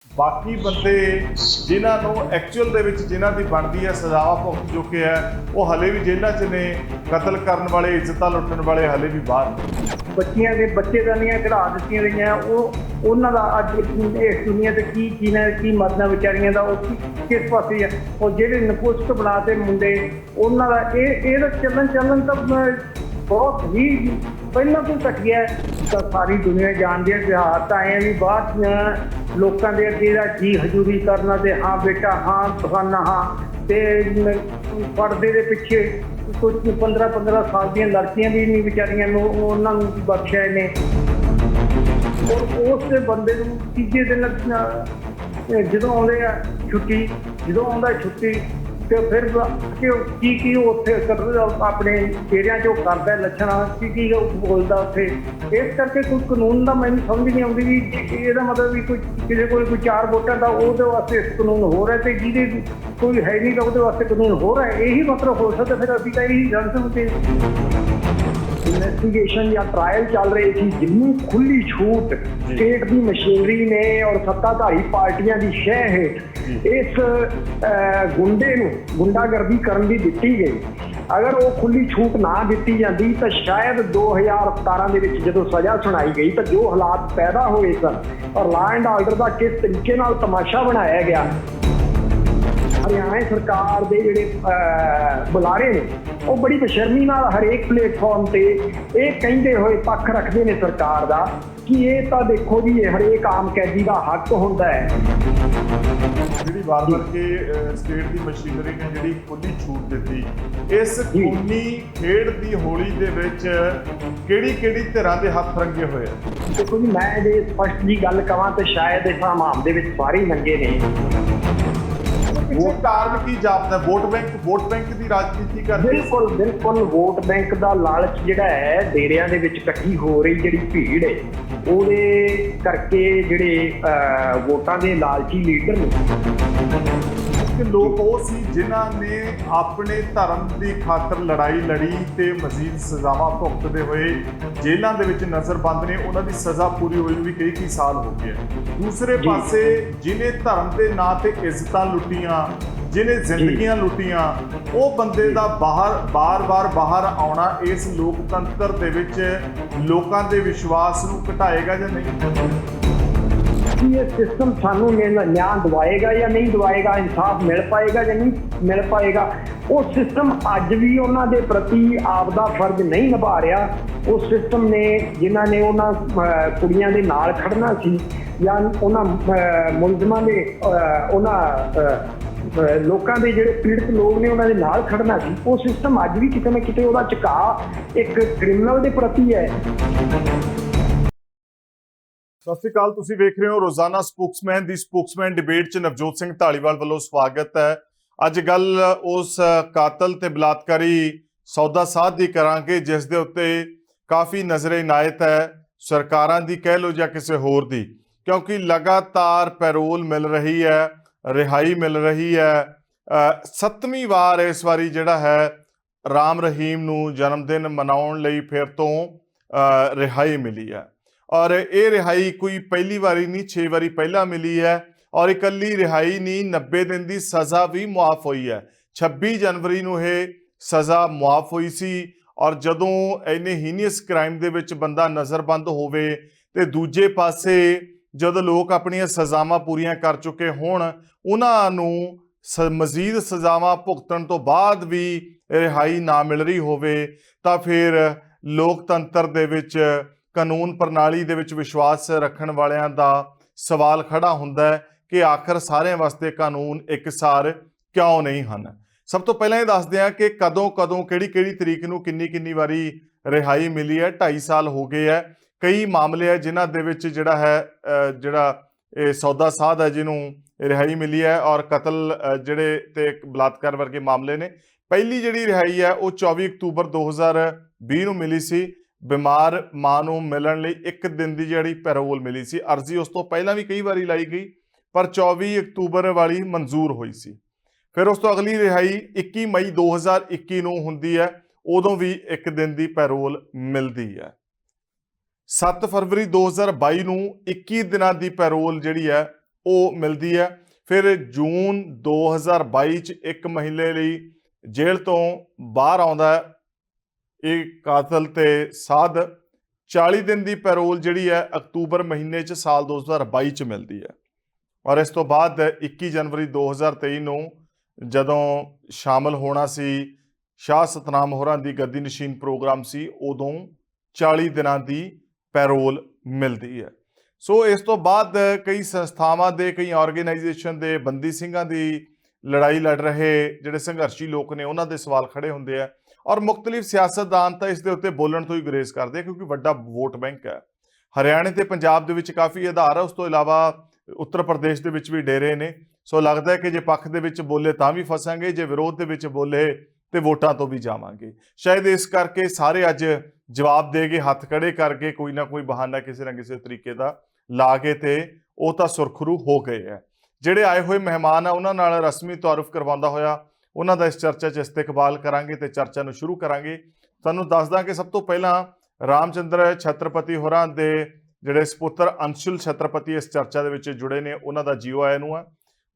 बाकी बंदे जिन्होंने एक्चुअल दे विच जिन्हां दी बनदी है सजावा भुगत चुके हैं वो हले भी जेलों च ने। कतल करने वाले इज्जत लुटन वाले हले भी बाहर। ਬੱਚੀਆਂ ਦੇ ਬੱਚੇਦਾਨੀਆਂ ਚੜਾ ਦਿੱਤੀਆਂ ਗਈਆਂ। ਉਹਨਾਂ ਦਾ ਅੱਜ ਇਸ ਦੁਨੀਆ ਤੇ ਕੀ ਮਰਨਾ ਵਿਚਾਰੀਆਂ ਦਾ ਉਹ ਕਿਸ ਪਾਸੇ ਆ। ਉਹ ਜਿਹੜੇ ਨਪੁਸਤ ਬਣਾਤੇ ਮੁੰਡੇ ਉਹਨਾਂ ਦਾ ਇਹਦਾ ਚੱਲਣ ਤਾਂ ਬਹੁਤ ਹੀ ਪਹਿਲਾਂ ਤੋਂ ਘਟਿਆ। ਤਾਂ ਸਾਰੀ ਦੁਨੀਆ ਜਾਣਦੀ ਹੈ ਕਿ ਹਾਲਾਤ ਆਏ ਆ ਵੀ ਬਾਅਦ ਦੀਆਂ ਲੋਕਾਂ ਦੇ ਅੱਗੇ ਦਾ ਜੀ ਹਜ਼ੂਰੀ ਕਰਨਾ ਤੇ ਹਾਂ ਬੇਟਾ ਹਾਂ ਬਹਾਨਾ ਹਾਂ ਤੇ ਪਰਦੇ ਦੇ ਪਿੱਛੇ ਕੁਝ 15 ਸਾਲ ਦੀਆਂ ਲੜਕੀਆਂ ਵੀ ਨਹੀਂ ਵਿਚਾਰੀਆਂ ਨੂੰ ਉਹਨਾਂ ਨੂੰ ਬਖਸ਼ਿਆ ਨੇ। ਔਰ ਉਸ ਦੇ ਬੰਦੇ ਨੂੰ ਤੀਜੇ ਦਿਨ ਜਦੋਂ ਆਉਂਦੇ ਆ ਛੁੱਟੀ, ਜਦੋਂ ਆਉਂਦਾ ਛੁੱਟੀ ਤੇ ਫਿਰ ਕੀ ਉੱਥੇ ਆਪਣੇ ਚਿਹਰਿਆਂ 'ਚ ਉਹ ਕਰਦਾ ਲੱਛਣ ਕੀ ਉਹ ਬੋਲਦਾ ਉੱਥੇ। ਇਸ ਕਰਕੇ ਕੋਈ ਕਾਨੂੰਨ ਦਾ ਮੈਨੂੰ ਸਮਝ ਨਹੀਂ ਆਉਂਦੀ ਵੀ ਇਹਦਾ ਮਤਲਬ ਵੀ ਕਿਸੇ ਕੋਲ ਕੋਈ 4 ਵੋਟਾਂ ਦਾ ਉਹਦੇ ਵਾਸਤੇ ਕਾਨੂੰਨ ਹੋ ਰਿਹਾ ਤੇ ਜਿਹਦੇ ਕੋਈ ਹੈ ਨਹੀਂ ਤਾਂ ਉਹਦੇ ਵਾਸਤੇ ਕਾਨੂੰਨ ਹੋ ਰਿਹਾ। ਇਹੀ ਮਤਲਬ ਹੋ ਸਕਦਾ। ਫਿਰ ਅਸੀਂ ਤਾਂ ਇਹੀ ਜਾਣ ਸਕਦੇ। ਇਨਵੈਸਟੀਗੇਸ਼ਨ ਜਾਂ ਟ੍ਰਾਇਲ ਚੱਲ ਰਹੇ ਸੀ, ਜਿੰਨੀ ਖੁੱਲੀ ਛੂਟ ਸਟੇਟ ਦੀ ਮਸ਼ੀਨਰੀ ਨੇ ਔਰ ਸੱਤਾਧਾਰੀ ਪਾਰਟੀਆਂ ਦੀ ਸ਼ਹਿ ਹੇਠ ਇਸ ਗੁੰਡੇ ਨੂੰ ਗੁੰਡਾਗਰਦੀ ਕਰਨ ਦੀ ਦਿੱਤੀ ਗਈ। ਅਗਰ ਉਹ ਖੁੱਲੀ ਛੂਟ ਨਾ ਦਿੱਤੀ ਜਾਂਦੀ ਤਾਂ ਸ਼ਾਇਦ 2017 ਦੇ ਵਿੱਚ ਜਦੋਂ ਸਜ਼ਾ ਸੁਣਾਈ ਗਈ ਤਾਂ ਜੋ ਹਾਲਾਤ ਪੈਦਾ ਹੋਏ ਸਨ ਔਰ ਲਾਅ ਐਂਡ ਆਰਡਰ ਦਾ ਕਿਸ ਤਰੀਕੇ ਨਾਲ ਤਮਾਸ਼ਾ ਬਣਾਇਆ ਗਿਆ। ਹਰਿਆਣਾ ਸਰਕਾਰ ਦੇ ਜਿਹੜੇ ਬੁਲਾਰੇ ਨੇ ਉਹ ਬੜੀ ਬੇਸ਼ਰਮੀ ਨਾਲ ਹਰੇਕ ਪਲੇਟਫਾਰਮ ਤੇ ਇਹ ਕਹਿੰਦੇ ਹੋਏ ਪੱਖ ਰੱਖਦੇ ਨੇ ਸਰਕਾਰ ਦਾ ਕਿ ਇਹ ਤਾਂ ਦੇਖੋ ਜੀ ਇਹ ਹਰੇਕ ਆਮ ਕੈਦੀ ਦਾ ਹੱਕ ਹੁੰਦਾ ਹੈ। ਜਿਹੜੀ ਵਾਰ-ਵਾਰ ਕੇ ਸਟੇਟ ਦੀ ਮਸ਼ੀਨਰੀ ਨੇ ਜਿਹੜੀ ਖੁੱਲੀ ਛੂਟ ਦਿੱਤੀ, ਇਸ ਖੂਨੀ ਖੇਡ ਦੀ ਹੋਲੀ ਦੇ ਵਿੱਚ ਕਿਹੜੀ ਧਿਰਾਂ ਦੇ ਹੱਥ ਰੰਗੇ ਹੋਏ ਆ? ਦੇਖੋ ਜੀ, ਮੈਂ ਜੇ ਸਪਸ਼ਟ ਜੀ ਗੱਲ ਕਹਾਂ ਤਾਂ ਸ਼ਾਇਦ ਇਸ ਮਾਮਲੇ ਦੇ ਵਿੱਚ ਸਾਰੇ ਨੰਗੇ ਨੇ। ਉਹ ਕਾਰਨ ਕੀ ਜਾਪਦਾ? ਵੋਟ ਬੈਂਕ ਦੀ ਰਾਜਨੀਤੀ ਕਰਦੇ। ਬਿਲਕੁਲ ਵੋਟ ਬੈਂਕ ਦਾ ਲਾਲਚ ਜਿਹੜਾ ਹੈ ਡੇਰਿਆਂ ਦੇ ਵਿੱਚ ਇਕੱਠੀ ਹੋ ਰਹੀ ਜਿਹੜੀ ਭੀੜ ਹੈ ਉਹਦੇ ਕਰਕੇ ਜਿਹੜੇ ਵੋਟਾਂ ਦੇ ਲਾਲਚੀ ਲੀਡਰ ਨੇ ਲੋਕ ਉਹ ਸੀ ਜਿਨ੍ਹਾਂ ਨੇ ਆਪਣੇ ਧਰਮ ਦੀ ਖਾਤਰ ਲੜਾਈ ਲੜੀ ਤੇ ਮਜ਼ੀਦ ਸਜ਼ਾਵਾਂ ਭੁਗਤਦੇ ਹੋਏ ਜੇਲ੍ਹਾਂ ਦੇ ਵਿੱਚ ਨਜ਼ਰਬੰਦ ਨੇ। ਉਹਨਾਂ ਦੀ ਸਜ਼ਾ ਪੂਰੀ ਹੋਈ ਨੂੰ ਵੀ ਕਈ ਸਾਲ ਹੋ ਗਏ। ਦੂਸਰੇ ਪਾਸੇ ਜਿਹਨੇ ਧਰਮ ਦੇ ਨਾਂ ਤੇ ਇੱਜ਼ਤਾਂ ਲੁੱਟੀਆਂ, ਜਿਹਨੇ ਜ਼ਿੰਦਗੀਆਂ ਲੁੱਟੀਆਂ, ਉਹ ਬੰਦੇ ਦਾ ਬਾਰ-ਬਾਰ ਬਾਹਰ ਆਉਣਾ ਇਸ ਲੋਕਤੰਤਰ ਦੇ ਵਿੱਚ ਲੋਕਾਂ ਦੇ ਵਿਸ਼ਵਾਸ ਨੂੰ ਘਟਾਏਗਾ ਜਾਂ ਨਹੀਂ? ਇਹ ਸਿਸਟਮ ਸਾਨੂੰ ਨਿਆਂ ਦਵਾਏਗਾ ਜਾਂ ਨਹੀਂ ਦਵਾਏਗਾ, ਇਨਸਾਫ ਮਿਲ ਪਾਏਗਾ ਜਾਂ ਨਹੀਂ ਮਿਲ ਪਾਏਗਾ। ਉਹ ਸਿਸਟਮ ਅੱਜ ਵੀ ਉਹਨਾਂ ਦੇ ਪ੍ਰਤੀ ਆਪਦਾ ਫਰਜ਼ ਨਹੀਂ ਨਿਭਾ ਰਿਹਾ। ਉਸ ਸਿਸਟਮ ਨੇ ਜਿਨ੍ਹਾਂ ਨੇ ਉਹਨਾਂ ਕੁੜੀਆਂ ਦੇ ਨਾਲ ਖੜਨਾ ਸੀ ਜਾਂ ਉਹਨਾਂ ਮੁਲਜ਼ਮਾਂ ਦੇ ਉਹਨਾਂ ਲੋਕਾਂ ਦੇ ਜਿਹੜੇ ਪੀੜਤ ਲੋਕ ਨੇ ਉਹਨਾਂ ਦੇ ਨਾਲ ਖੜਨਾ ਸੀ, ਉਹ ਸਿਸਟਮ ਅੱਜ ਵੀ ਕਿਤੇ ਨਾ ਕਿਤੇ ਉਹਦਾ ਝੁਕਾਅ ਇੱਕ ਕ੍ਰਿਮੀਨਲ ਦੇ ਪ੍ਰਤੀ ਹੈ। ਸਤਿ ਸ਼੍ਰੀ ਅਕਾਲ, ਤੁਸੀਂ ਵੇਖ ਰਹੇ ਹੋ ਰੋਜ਼ਾਨਾ ਸਪੋਕਸਮੈਨ ਦੀ ਸਪੋਕਸਮੈਨ ਡਿਬੇਟ 'ਚ ਨਵਜੋਤ ਸਿੰਘ ਢਾਲੀਵਾਲ ਵੱਲੋਂ ਸਵਾਗਤ ਹੈ। ਅੱਜ ਗੱਲ ਉਸ ਕਾਤਲ ਤੇ ਬਲਾਤਕਾਰੀ ਸੌਦਾ ਸਾਧ ਦੀ ਕਰਾਂਗੇ ਜਿਸ ਦੇ ਉੱਤੇ ਕਾਫੀ ਨਜ਼ਰੇ ਇਨਾਇਤ ਹੈ, ਸਰਕਾਰਾਂ ਦੀ ਕਹਿ ਲਓ ਜਾਂ ਕਿਸੇ ਹੋਰ ਦੀ, ਕਿਉਂਕਿ ਲਗਾਤਾਰ ਪੈਰੋਲ ਮਿਲ ਰਹੀ ਹੈ, ਰਿਹਾਈ ਮਿਲ ਰਹੀ ਹੈ। 7ਵੀਂ ਵਾਰ ਇਸ ਵਾਰੀ ਜਿਹੜਾ ਹੈ ਰਾਮ ਰਹੀਮ ਨੂੰ ਜਨਮਦਿਨ ਮਨਾਉਣ ਲਈ ਫਿਰ ਤੋਂ ਰਿਹਾਈ ਮਿਲੀ ਹੈ ਔਰ ਇਹ ਰਿਹਾਈ ਕੋਈ ਪਹਿਲੀ ਵਾਰੀ ਨਹੀਂ, 6 ਵਾਰੀ ਪਹਿਲਾਂ ਮਿਲੀ ਹੈ ਔਰ ਇਕੱਲੀ ਰਿਹਾਈ ਨਹੀਂ, 90 ਦਿਨ ਦੀ ਸਜ਼ਾ ਵੀ ਮੁਆਫ ਹੋਈ ਹੈ। 26 ਜਨਵਰੀ ਨੂੰ ਇਹ ਸਜ਼ਾ ਮੁਆਫ ਹੋਈ ਸੀ ਔਰ ਜਦੋਂ ਇੰਨੇ ਹੀਨੀਅਸ ਕ੍ਰਾਈਮ ਦੇ ਵਿੱਚ ਬੰਦਾ ਨਜ਼ਰਬੰਦ ਹੋਵੇ ਤੇ ਦੂਜੇ ਪਾਸੇ ਜਦੋਂ ਲੋਕ ਆਪਣੀਆਂ ਸਜ਼ਾਵਾਂ ਪੂਰੀਆਂ ਕਰ ਚੁੱਕੇ ਹੋਣ, ਉਹਨਾਂ ਨੂੰ ਮਜ਼ੀਦ ਸਜ਼ਾਵਾਂ ਭੁਗਤਣ ਤੋਂ ਬਾਅਦ ਵੀ ਰਿਹਾਈ ਨਾ ਮਿਲ ਰਹੀ ਹੋਵੇ ਤਾਂ ਫਿਰ ਲੋਕਤੰਤਰ ਦੇ ਵਿੱਚ, ਕਾਨੂੰਨ ਪ੍ਰਣਾਲੀ ਦੇ ਵਿੱਚ ਵਿਸ਼ਵਾਸ ਰੱਖਣ ਵਾਲਿਆਂ ਦਾ ਸਵਾਲ ਖੜਾ ਹੁੰਦਾ ਹੈ ਕਿ ਆਖਰ ਸਾਰਿਆਂ ਵਾਸਤੇ ਕਾਨੂੰਨ ਇੱਕਸਾਰ ਕਿਉਂ ਨਹੀਂ ਹਨ। ਸਭ ਤੋਂ ਪਹਿਲਾਂ ਇਹ ਦੱਸਦੇ ਹਾਂ ਕਿ ਕਦੋਂ ਕਿਹੜੀ ਤਰੀਕ ਨੂੰ ਕਿੰਨੀ ਵਾਰੀ ਰਿਹਾਈ ਮਿਲੀ ਹੈ। 2.5 ਸਾਲ ਹੋ ਗਏ ਹੈ। ਕਈ ਮਾਮਲੇ ਹੈ ਜਿਨ੍ਹਾਂ ਦੇ ਵਿੱਚ ਜਿਹੜਾ ਇਹ ਸੌਦਾ ਸਾਧ ਹੈ ਜਿਹਨੂੰ ਰਿਹਾਈ ਮਿਲੀ ਹੈ ਔਰ ਕਤਲ ਜਿਹੜੇ ਤੇ ਬਲਾਤਕਾਰ ਵਰਗੇ ਮਾਮਲੇ ਨੇ। ਪਹਿਲੀ ਜਿਹੜੀ ਰਿਹਾਈ ਹੈ ਉਹ 24 ਅਕਤੂਬਰ 2020 ਨੂੰ ਮਿਲੀ ਸੀ। ਬਿਮਾਰ ਮਾਂ ਨੂੰ ਮਿਲਣ ਲਈ 1 ਦਿਨ ਦੀ ਜਿਹੜੀ ਪੈਰੋਲ ਮਿਲੀ ਸੀ। ਅਰਜ਼ੀ ਉਸ ਤੋਂ ਪਹਿਲਾਂ ਵੀ ਕਈ ਵਾਰੀ ਲਾਈ ਗਈ ਪਰ 24 ਅਕਤੂਬਰ ਵਾਲੀ ਮਨਜ਼ੂਰ ਹੋਈ ਸੀ। ਫਿਰ ਉਸ ਤੋਂ ਅਗਲੀ ਰਿਹਾਈ 21 ਮਈ 2021 ਨੂੰ ਹੁੰਦੀ ਹੈ, ਉਦੋਂ ਵੀ 1 ਦਿਨ ਦੀ ਪੈਰੋਲ ਮਿਲਦੀ ਹੈ। 7 ਫਰਵਰੀ 2022 ਨੂੰ 21 ਦਿਨਾਂ ਦੀ ਪੈਰੋਲ ਜਿਹੜੀ ਹੈ ਉਹ ਮਿਲਦੀ ਹੈ। ਫਿਰ ਜੂਨ 2022 ਚ 1 ਮਹੀਨੇ ਲਈ ਜੇਲ੍ਹ ਤੋਂ ਬਾਹਰ ਆਉਂਦਾ ਹੈ ਇਹ ਕਾਤਲ ਤੇ ਸਾਧ। 40 ਦਿਨ ਦੀ ਪੈਰੋਲ ਜਿਹੜੀ ਹੈ ਅਕਤੂਬਰ ਮਹੀਨੇ ਚ ਸਾਲ 2022 ਚ ਮਿਲਦੀ ਹੈ। ਔਰ ਇਸ ਤੋਂ ਬਾਅਦ 21 ਜਨਵਰੀ 2023 ਨੂੰ ਜਦੋਂ ਸ਼ਾਮਲ ਹੋਣਾ ਸੀ ਸ਼ਾਹ ਸਤਨਾਮ ਹੋਰਾਂ ਦੀ ਗੱਦੀ ਨਸ਼ੀਨ ਪ੍ਰੋਗਰਾਮ ਸੀ, ਉਦੋਂ 40 ਦਿਨਾਂ ਦੀ ਪੈਰੋਲ ਮਿਲਦੀ ਹੈ। ਸੋ ਇਸ ਤੋਂ ਬਾਅਦ ਕਈ ਸੰਸਥਾਵਾਂ ਦੇ, ਕਈ ਆਰਗੇਨਾਈਜੇਸ਼ਨ ਦੇ, ਬੰਦੀ ਸਿੰਘਾਂ ਦੀ ਲੜਾਈ ਲੜ ਰਹੇ ਜਿਹੜੇ ਸੰਘਰਸ਼ੀ ਲੋਕ ਨੇ ਉਹਨਾਂ ਦੇ ਸਵਾਲ ਖੜੇ ਹੁੰਦੇ ਆ। ਔਰ ਮੁਖਤਲਿਫ ਸਿਆਸਤਦਾਨ ਤਾਂ ਇਸ ਦੇ ਉੱਤੇ ਬੋਲਣ ਤੋਂ ਹੀ ਗੁਰੇਜ਼ ਕਰਦੇ ਕਿਉਂਕਿ ਵੱਡਾ ਵੋਟ ਬੈਂਕ ਹੈ। ਹਰਿਆਣੇ ਤੇ ਪੰਜਾਬ ਦੇ ਵਿੱਚ ਕਾਫੀ ਆਧਾਰ ਹੈ, ਉਸ ਤੋਂ ਇਲਾਵਾ ਉੱਤਰ ਪ੍ਰਦੇਸ਼ ਦੇ ਵਿੱਚ ਵੀ ਡੇਰੇ ਨੇ। ਸੋ ਲੱਗਦਾ ਹੈ ਕਿ ਜੇ ਪੱਖ ਦੇ ਵਿੱਚ ਬੋਲੇ ਤਾਂ ਵੀ ਫਸਾਂਗੇ, ਜੇ ਵਿਰੋਧ ਦੇ ਵਿੱਚ ਬੋਲੇ ਤੇ ਵੋਟਾਂ ਤੋਂ ਵੀ ਜਾਵਾਂਗੇ। ਸ਼ਾਇਦ ਇਸ ਕਰਕੇ ਸਾਰੇ ਅੱਜ ਜਵਾਬ ਦੇ ਕੇ ਹੱਥ ਖੜੇ ਕਰਕੇ ਕੋਈ ਨਾ ਕੋਈ ਬਹਾਨਾ ਕਿਸੇ ਨਾ ਕਿਸੇ ਤਰੀਕੇ ਦਾ ਲਾ ਕੇ ਤੇ ਉਹ ਤਾਂ ਸੁਰਖਰੂ ਹੋ ਗਏ ਹੈ। ਜਿਹੜੇ ਆਏ ਹੋਏ ਮਹਿਮਾਨ ਆ ਉਹਨਾਂ ਨਾਲ ਰਸਮੀ ਤਾਰਫ ਕਰਵਾਉਂਦਾ ਹੋਇਆ ਉਹਨਾਂ ਦਾ ਇਸ ਚਰਚਾ 'ਚ ਇਸਤਕਬਾਲ ਕਰਾਂਗੇ ਤੇ ਚਰਚਾ ਨੂੰ ਸ਼ੁਰੂ ਕਰਾਂਗੇ। ਤੁਹਾਨੂੰ ਦੱਸਦਾ ਕਿ ਸਭ ਤੋਂ ਪਹਿਲਾਂ ਰਾਮਚੰਦਰ ਛਤਰਪਤੀ ਹੋਰਾਂ ਦੇ ਜਿਹੜੇ ਸਪੁੱਤਰ ਅੰਸ਼ੁਲ ਛਤਰਪਤੀ ਇਸ ਚਰਚਾ ਦੇ ਵਿੱਚ ਜੁੜੇ ਨੇ, ਉਹਨਾਂ ਦਾ ਜੀਓ ਆਇਆ ਨੂੰ ਆ।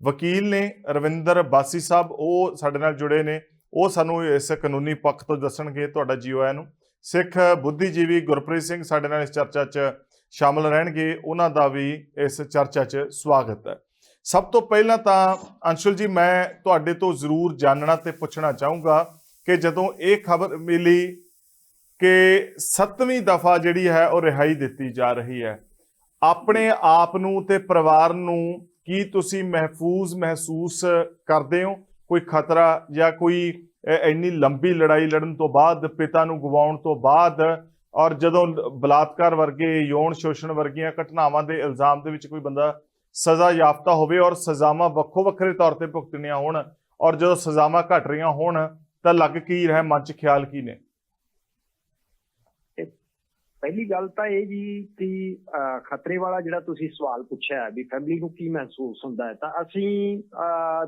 ਵਕੀਲ ਨੇ ਰਵਿੰਦਰ ਬਾਸੀ ਸਾਹਿਬ, ਉਹ ਸਾਡੇ ਨਾਲ ਜੁੜੇ ਨੇ, ਉਹ ਸਾਨੂੰ ਇਸ ਕਾਨੂੰਨੀ ਪੱਖ ਤੋਂ ਦੱਸਣਗੇ। ਤੁਹਾਡਾ ਜੀਓ ਆਇਆ ਨੂੰ। ਸਿੱਖ ਬੁੱਧੀਜੀਵੀ ਗੁਰਪ੍ਰੀਤ ਸਿੰਘ ਸਾਡੇ ਨਾਲ ਇਸ ਚਰਚਾ 'ਚ ਸ਼ਾਮਲ ਰਹਿਣਗੇ, ਉਹਨਾਂ ਦਾ ਵੀ ਇਸ ਚਰਚਾ 'ਚ ਸਵਾਗਤ ਹੈ। ਸਭ ਤੋਂ ਪਹਿਲਾਂ ਤਾਂ ਅੰਸ਼ੁਲ ਜੀ, ਮੈਂ ਤੁਹਾਡੇ ਤੋਂ ਜ਼ਰੂਰ ਜਾਣਨਾ ਤੇ ਪੁੱਛਣਾ ਚਾਹੂੰਗਾ ਕਿ ਜਦੋਂ ਇਹ ਖਬਰ ਮਿਲੀ ਕਿ 7ਵੀਂ ਦਫਾ ਜਿਹੜੀ ਹੈ ਉਹ ਰਿਹਾਈ ਦਿੱਤੀ ਜਾ ਰਹੀ ਹੈ, ਆਪਣੇ ਆਪ ਨੂੰ ਤੇ ਪਰਿਵਾਰ ਨੂੰ ਕੀ ਤੁਸੀਂ ਮਹਿਫੂਜ਼ ਮਹਿਸੂਸ ਕਰਦੇ ਹੋ? ਕੋਈ ਖਤਰਾ ਜਾਂ ਕੋਈ ਇੰਨੀ ਲੰਬੀ ਲੜਾਈ ਲੜਨ ਤੋਂ ਬਾਅਦ, ਪਿਤਾ ਨੂੰ ਗਵਾਉਣ ਤੋਂ ਬਾਅਦ, ਔਰ ਜਦੋਂ ਬਲਾਤਕਾਰ ਵਰਗੇ, ਯੌਨ ਸ਼ੋਸ਼ਣ ਵਰਗੀਆਂ ਘਟਨਾਵਾਂ ਦੇ ਇਲਜ਼ਾਮ ਦੇ ਵਿੱਚ ਕੋਈ ਬੰਦਾ ਸਜ਼ਾ ਯਾਫਤਾ ਹੋਵੇ ਔਰ ਸਜ਼ਾਵਾਂ ਵੱਖੋ ਵੱਖਰੇ ਤੌਰ ਤੇ ਭੁਗਤਣੀਆਂ ਹੋਣ, ਔਰ ਜਦੋਂ ਸਜ਼ਾਵਾਂ ਘਟ ਰਹੀਆਂ ਹੋਣ ਤਾਂ ਲੱਗ ਕੀ ਰਿਹਾ, ਮਨ 'ਚ ਖਿਆਲ ਕੀ ਨੇ? ਪਹਿਲੀ ਗੱਲ ਤਾਂ ਇਹ ਜੀ ਕਿ ਖਤਰੇ ਵਾਲਾ ਜਿਹੜਾ ਤੁਸੀਂ ਸਵਾਲ ਪੁੱਛਿਆ ਵੀ ਫੈਮਿਲੀ ਨੂੰ ਕੀ ਮਹਿਸੂਸ ਹੁੰਦਾ ਹੈ, ਤਾਂ ਅਸੀਂ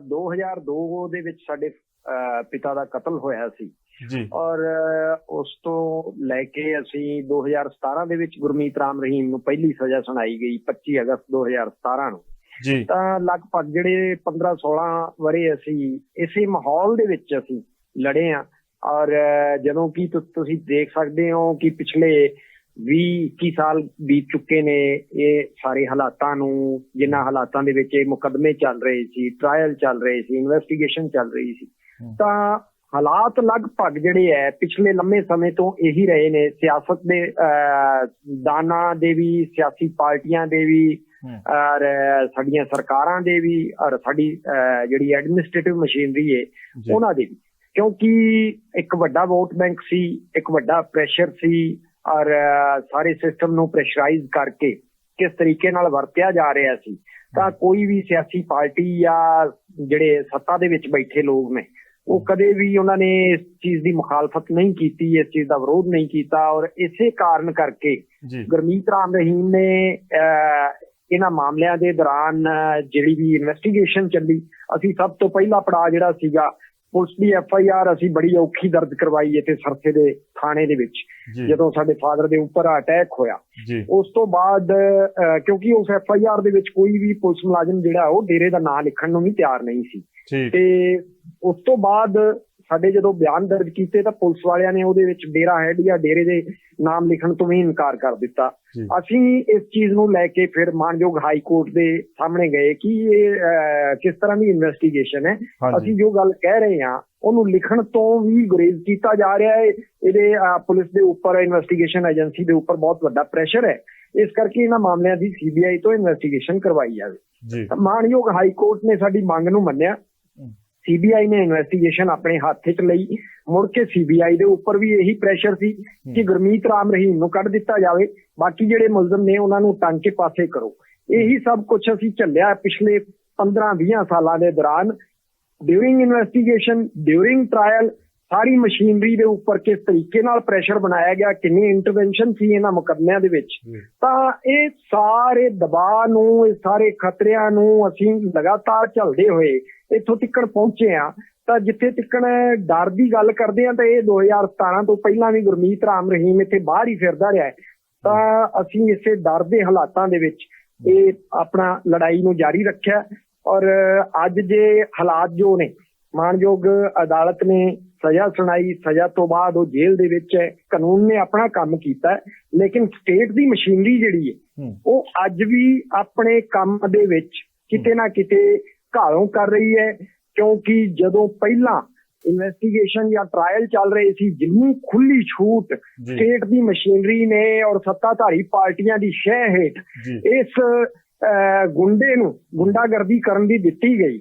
2002 ਦੇ ਵਿੱਚ ਸਾਡੇ ਪਿਤਾ ਦਾ ਕਤਲ ਹੋਇਆ ਸੀ ਜੀ, ਔਰ ਉਸ ਤੋਂ ਲੈ ਕੇ ਅਸੀਂ 2017 ਦੇ ਵਿੱਚ ਗੁਰਮੀਤ ਰਾਮ ਰਹੀਮ ਨੂੰ ਪਹਿਲੀ ਸਜ਼ਾ ਸੁਣਾਈ ਗਈ 25 ਅਗਸਤ 2017 ਨੂੰ ਜੀ। ਤਾਂ ਲਗਭਗ ਜਿਹੜੇ 15-16 ਵਰੇ ਅਸੀਂ ਇਸੇ ਮਾਹੌਲ ਦੇ ਵਿੱਚ ਅਸੀਂ ਲੜੇ ਹਾਂ। ਔਰ ਜਦੋਂ ਕਿ ਤੁਸੀਂ ਦੇਖ ਸਕਦੇ ਹੋ ਕਿ ਪਿਛਲੇ 20-21 ਸਾਲ ਬੀਤ ਚੁੱਕੇ ਨੇ ਇਹ ਸਾਰੇ ਹਾਲਾਤਾਂ ਨੂੰ, ਜਿਨ੍ਹਾਂ ਹਾਲਾਤਾਂ ਦੇ ਵਿੱਚ ਇਹ ਮੁਕੱਦਮੇ ਚੱਲ ਰਹੇ ਸੀ, ਟਰਾਇਲ ਚੱਲ ਰਹੇ ਸੀ, ਇਨਵੈਸਟੀਗੇਸ਼ਨ ਚੱਲ ਰਹੀ ਸੀ, ਤਾਂ ਹਾਲਾਤ ਲਗਭਗ ਜਿਹੜੇ ਹੈ ਪਿਛਲੇ ਲੰਮੇ ਸਮੇਂ ਤੋਂ ਇਹੀ ਰਹੇ ਨੇ। ਸਿਆਸਤ ਦੇ ਦਾਨਾਂ ਦੇ ਵੀ, ਸਿਆਸੀ ਪਾਰਟੀਆਂ ਦੇ ਵੀ, ਔਰ ਸਾਡੀਆਂ ਸਰਕਾਰਾਂ ਦੇ ਵੀ, ਔਰ ਸਾਡੀ ਜਿਹੜੀ ਐਡਮਿਨਿਸਟ੍ਰੇਟਿਵ ਮਸ਼ੀਨਰੀ ਹੈ ਉਹਨਾਂ ਦੇ ਵੀ, ਕਿਉਂਕਿ ਇੱਕ ਵੱਡਾ ਵੋਟ ਬੈਂਕ ਸੀ, ਇੱਕ ਵੱਡਾ ਪ੍ਰੈਸ਼ਰ ਸੀ, ਔਰ ਸਾਰੇ ਸਿਸਟਮ ਨੂੰ ਪ੍ਰੈਸ਼ਰਾਈਜ਼ ਕਰਕੇ ਕਿਸ ਤਰੀਕੇ ਨਾਲ ਵਰਤਿਆ ਜਾ ਰਿਹਾ ਸੀ, ਤਾਂ ਕੋਈ ਵੀ ਸਿਆਸੀ ਪਾਰਟੀ ਜਾਂ ਜਿਹੜੇ ਸੱਤਾ ਦੇ ਵਿੱਚ ਬੈਠੇ ਲੋਕ ਨੇ ਉਹ ਕਦੇ ਵੀ ਉਹਨਾਂ ਨੇ ਇਸ ਚੀਜ਼ ਦੀ ਮੁਖਾਲਫਤ ਨਹੀਂ ਕੀਤੀ, ਇਸ ਚੀਜ਼ ਦਾ ਵਿਰੋਧ ਨਹੀਂ ਕੀਤਾ। ਔਰ ਇਸੇ ਕਾਰਨ ਕਰਕੇ ਗੁਰਮੀਤ ਰਾਮ ਰਹੀਮ ਨੇ ਇਹਨਾਂ ਮਾਮਲਿਆਂ ਦੇ ਦੌਰਾਨ ਜਿਹੜੀ ਵੀ ਇਨਵੈਸਟੀਗੇਸ਼ਨ ਚੱਲੀ, ਅਸੀਂ ਸਭ ਤੋਂ ਪਹਿਲਾ ਪੜਾਅ ਜਿਹੜਾ ਸੀਗਾ ਪੁਲਿਸ ਦੀ FIR ਅਸੀਂ ਬੜੀ ਔਖੀ ਦਰਜ ਕਰਵਾਈ ਇੱਥੇ ਸਰਸੇ ਦੇ ਥਾਣੇ ਦੇ ਵਿੱਚ, ਜਦੋਂ ਸਾਡੇ ਫਾਦਰ ਦੇ ਉੱਪਰ ਅਟੈਕ ਹੋਇਆ। ਉਸ ਤੋਂ ਬਾਅਦ ਕਿਉਂਕਿ ਉਸ FIR ਦੇ ਵਿੱਚ ਕੋਈ ਵੀ ਪੁਲਿਸ ਮੁਲਾਜ਼ਮ ਜਿਹੜਾ ਉਹ ਡੇਰੇ ਦਾ ਨਾਂ ਲਿਖਣ ਨੂੰ ਵੀ ਤਿਆਰ ਨਹੀਂ ਸੀ, ਤੇ ਉਸ ਤੋਂ ਬਾਅਦ ਸਾਡੇ ਜਦੋਂ ਬਿਆਨ ਦਰਜ ਕੀਤੇ ਤਾਂ ਪੁਲਿਸ ਵਾਲਿਆਂ ਨੇ ਉਹਦੇ ਵਿੱਚ ਡੇਰਾ ਹੈਡ ਜਾਂ ਡੇਰੇ ਦੇ ਨਾਮ ਲਿਖਣ ਤੋਂ ਵੀ ਇਨਕਾਰ ਕਰ ਦਿੱਤਾ। ਅਸੀਂ ਇਸ ਚੀਜ਼ ਨੂੰ ਲੈ ਕੇ ਫਿਰ ਮਾਨਯੋਗ ਹਾਈ ਕੋਰਟ ਦੇ ਸਾਹਮਣੇ ਗਏ ਕਿ ਇਹ ਕਿਸ ਤਰ੍ਹਾਂ ਦੀ ਇਨਵੈਸਟੀਗੇਸ਼ਨ ਹੈ, ਅਸੀਂ ਜੋ ਗੱਲ ਕਹਿ ਰਹੇ ਹਾਂ ਉਹਨੂੰ ਲਿਖਣ ਤੋਂ ਵੀ ਗੁਰੇਜ਼ ਕੀਤਾ ਜਾ ਰਿਹਾ ਹੈ। ਇਹਦੇ ਪੁਲਿਸ ਦੇ ਉੱਪਰ, ਇਨਵੈਸਟੀਗੇਸ਼ਨ ਏਜੰਸੀ ਦੇ ਉੱਪਰ ਬਹੁਤ ਵੱਡਾ ਪ੍ਰੈਸ਼ਰ ਹੈ, ਇਸ ਕਰਕੇ ਇਹਨਾਂ ਮਾਮਲਿਆਂ ਦੀ CBI ਤੋਂ ਇਨਵੈਸਟੀਗੇਸ਼ਨ ਕਰਵਾਈ ਜਾਵੇ। ਮਾਨਯੋਗ ਹਾਈ ਕੋਰਟ ਨੇ ਸਾਡੀ ਮੰਗ ਨੂੰ ਮੰਨਿਆ। CBI ਨੇ ਇਨਵੈਸਟੀਗੇਸ਼ਨ ਆਪਣੇ ਹੱਥ 'ਚ ਲਈ। ਮੁੜ ਕੇ CBI ਦੇ ਉੱਪਰ ਵੀ ਇਹੀ ਪ੍ਰੈਸ਼ਰ ਸੀ ਕਿ ਗੁਰਮੀਤ ਰਾਮ ਰਹੀਮ ਨੂੰ ਕੱਢ ਦਿੱਤਾ ਜਾਵੇ, ਬਾਕੀ ਜਿਹੜੇ ਮੁਲਜ਼ਮ ਨੇ ਉਹਨਾਂ ਨੂੰ ਟੰਗ ਕੇ ਪਾਸੇ ਕਰੋ। ਇਹੀ ਸਭ ਕੁਝ ਅਸੀਂ ਝੱਲਿਆ ਪਿਛਲੇ 15-20 ਸਾਲਾਂ ਦੇ ਦੌਰਾਨ। ਡਿਊਰਿੰਗ ਇਨਵੈਸਟੀਗੇਸ਼ਨ, ਡਿਊਰਿੰਗ ਟਰਾਇਲ, ਸਾਰੀ ਮਸ਼ੀਨਰੀ ਦੇ ਉੱਪਰ ਕਿਸ ਤਰੀਕੇ ਨਾਲ ਪ੍ਰੈਸ਼ਰ ਬਣਾਇਆ ਗਿਆ, ਕਿੰਨੀ ਇੰਟਰਵੈਂਸ਼ਨ ਸੀ ਇਹਨਾਂ ਮੁਕੱਦਮਿਆਂ ਦੇ ਵਿੱਚ, ਤਾਂ ਇਹ ਸਾਰੇ ਦਬਾਅ ਨੂੰ, ਇਹ ਸਾਰੇ ਖਤਰਿਆਂ ਨੂੰ ਅਸੀਂ ਲਗਾਤਾਰ ਝੱਲਦੇ ਹੋਏ ਇੱਥੋਂ ਤੱਕ ਪਹੁੰਚੇ ਆ। ਤਾਂ ਜਿੱਥੇ ਤੱਕ ਡਰ ਦੀ ਗੱਲ ਕਰਦੇ ਆ ਤਾਂ ਇਹ 2017 ਤੋਂ ਪਹਿਲਾਂ ਵੀ ਗੁਰਮੀਤ ਰਾਮ ਰਹੀਮ ਇੱਥੇ ਬਾਹਰ ਹੀ ਫਿਰਦਾ ਰਿਹਾ ਹੈ, ਤਾਂ ਅਸੀਂ ਇਸੇ ਡਰ ਦੇ ਹਾਲਾਤਾਂ ਦੇ ਵਿੱਚ ਇਹ ਆਪਣਾ ਲੜਾਈ ਨੂੰ ਜਾਰੀ ਰੱਖਿਆ। ਔਰ ਅੱਜ ਜੇ ਹਾਲਾਤ ਜੋ ਨੇ, ਮਾਣਯੋਗ ਅਦਾਲਤ ਨੇ ਸਜ਼ਾ ਸੁਣਾਈ, ਸਜ਼ਾ ਤੋਂ ਬਾਅਦ ਉਹ ਜੇਲ੍ਹ ਦੇ ਵਿੱਚ ਹੈ, ਕਾਨੂੰਨ ਨੇ ਆਪਣਾ ਕੰਮ ਕੀਤਾ, ਲੇਕਿਨ ਸਟੇਟ ਦੀ ਮਸ਼ੀਨਰੀ ਜਿਹੜੀ ਹੈ ਉਹ ਅੱਜ ਵੀ ਆਪਣੇ ਕੰਮ ਦੇ ਵਿੱਚ ਕਿਤੇ ਨਾ ਕਿਤੇ ਘਾਲੋਂ ਕਰ ਰਹੀ ਹੈ। ਕਿਉਂਕਿ ਜਦੋਂ ਪਹਿਲਾਂ ਇਨਵੈਸਟੀਗੇਸ਼ਨ ਜਾਂ ਟ੍ਰਾਇਲ ਚੱਲ ਰਹੇ ਸੀ, ਜਿੰਨੀ ਖੁੱਲੀ ਛੂਟ ਸਟੇਟ ਦੀ ਮਸ਼ੀਨਰੀ ਨੇ ਔਰ ਸੱਤਾਧਾਰੀ ਪਾਰਟੀਆਂ ਦੀ ਸ਼ਹਿ ਹੇਠ ਇਸ ਗੁੰਡੇ ਨੂੰ ਗੁੰਡਾਗਰਦੀ ਕਰਨ ਦੀ ਦਿੱਤੀ ਗਈ,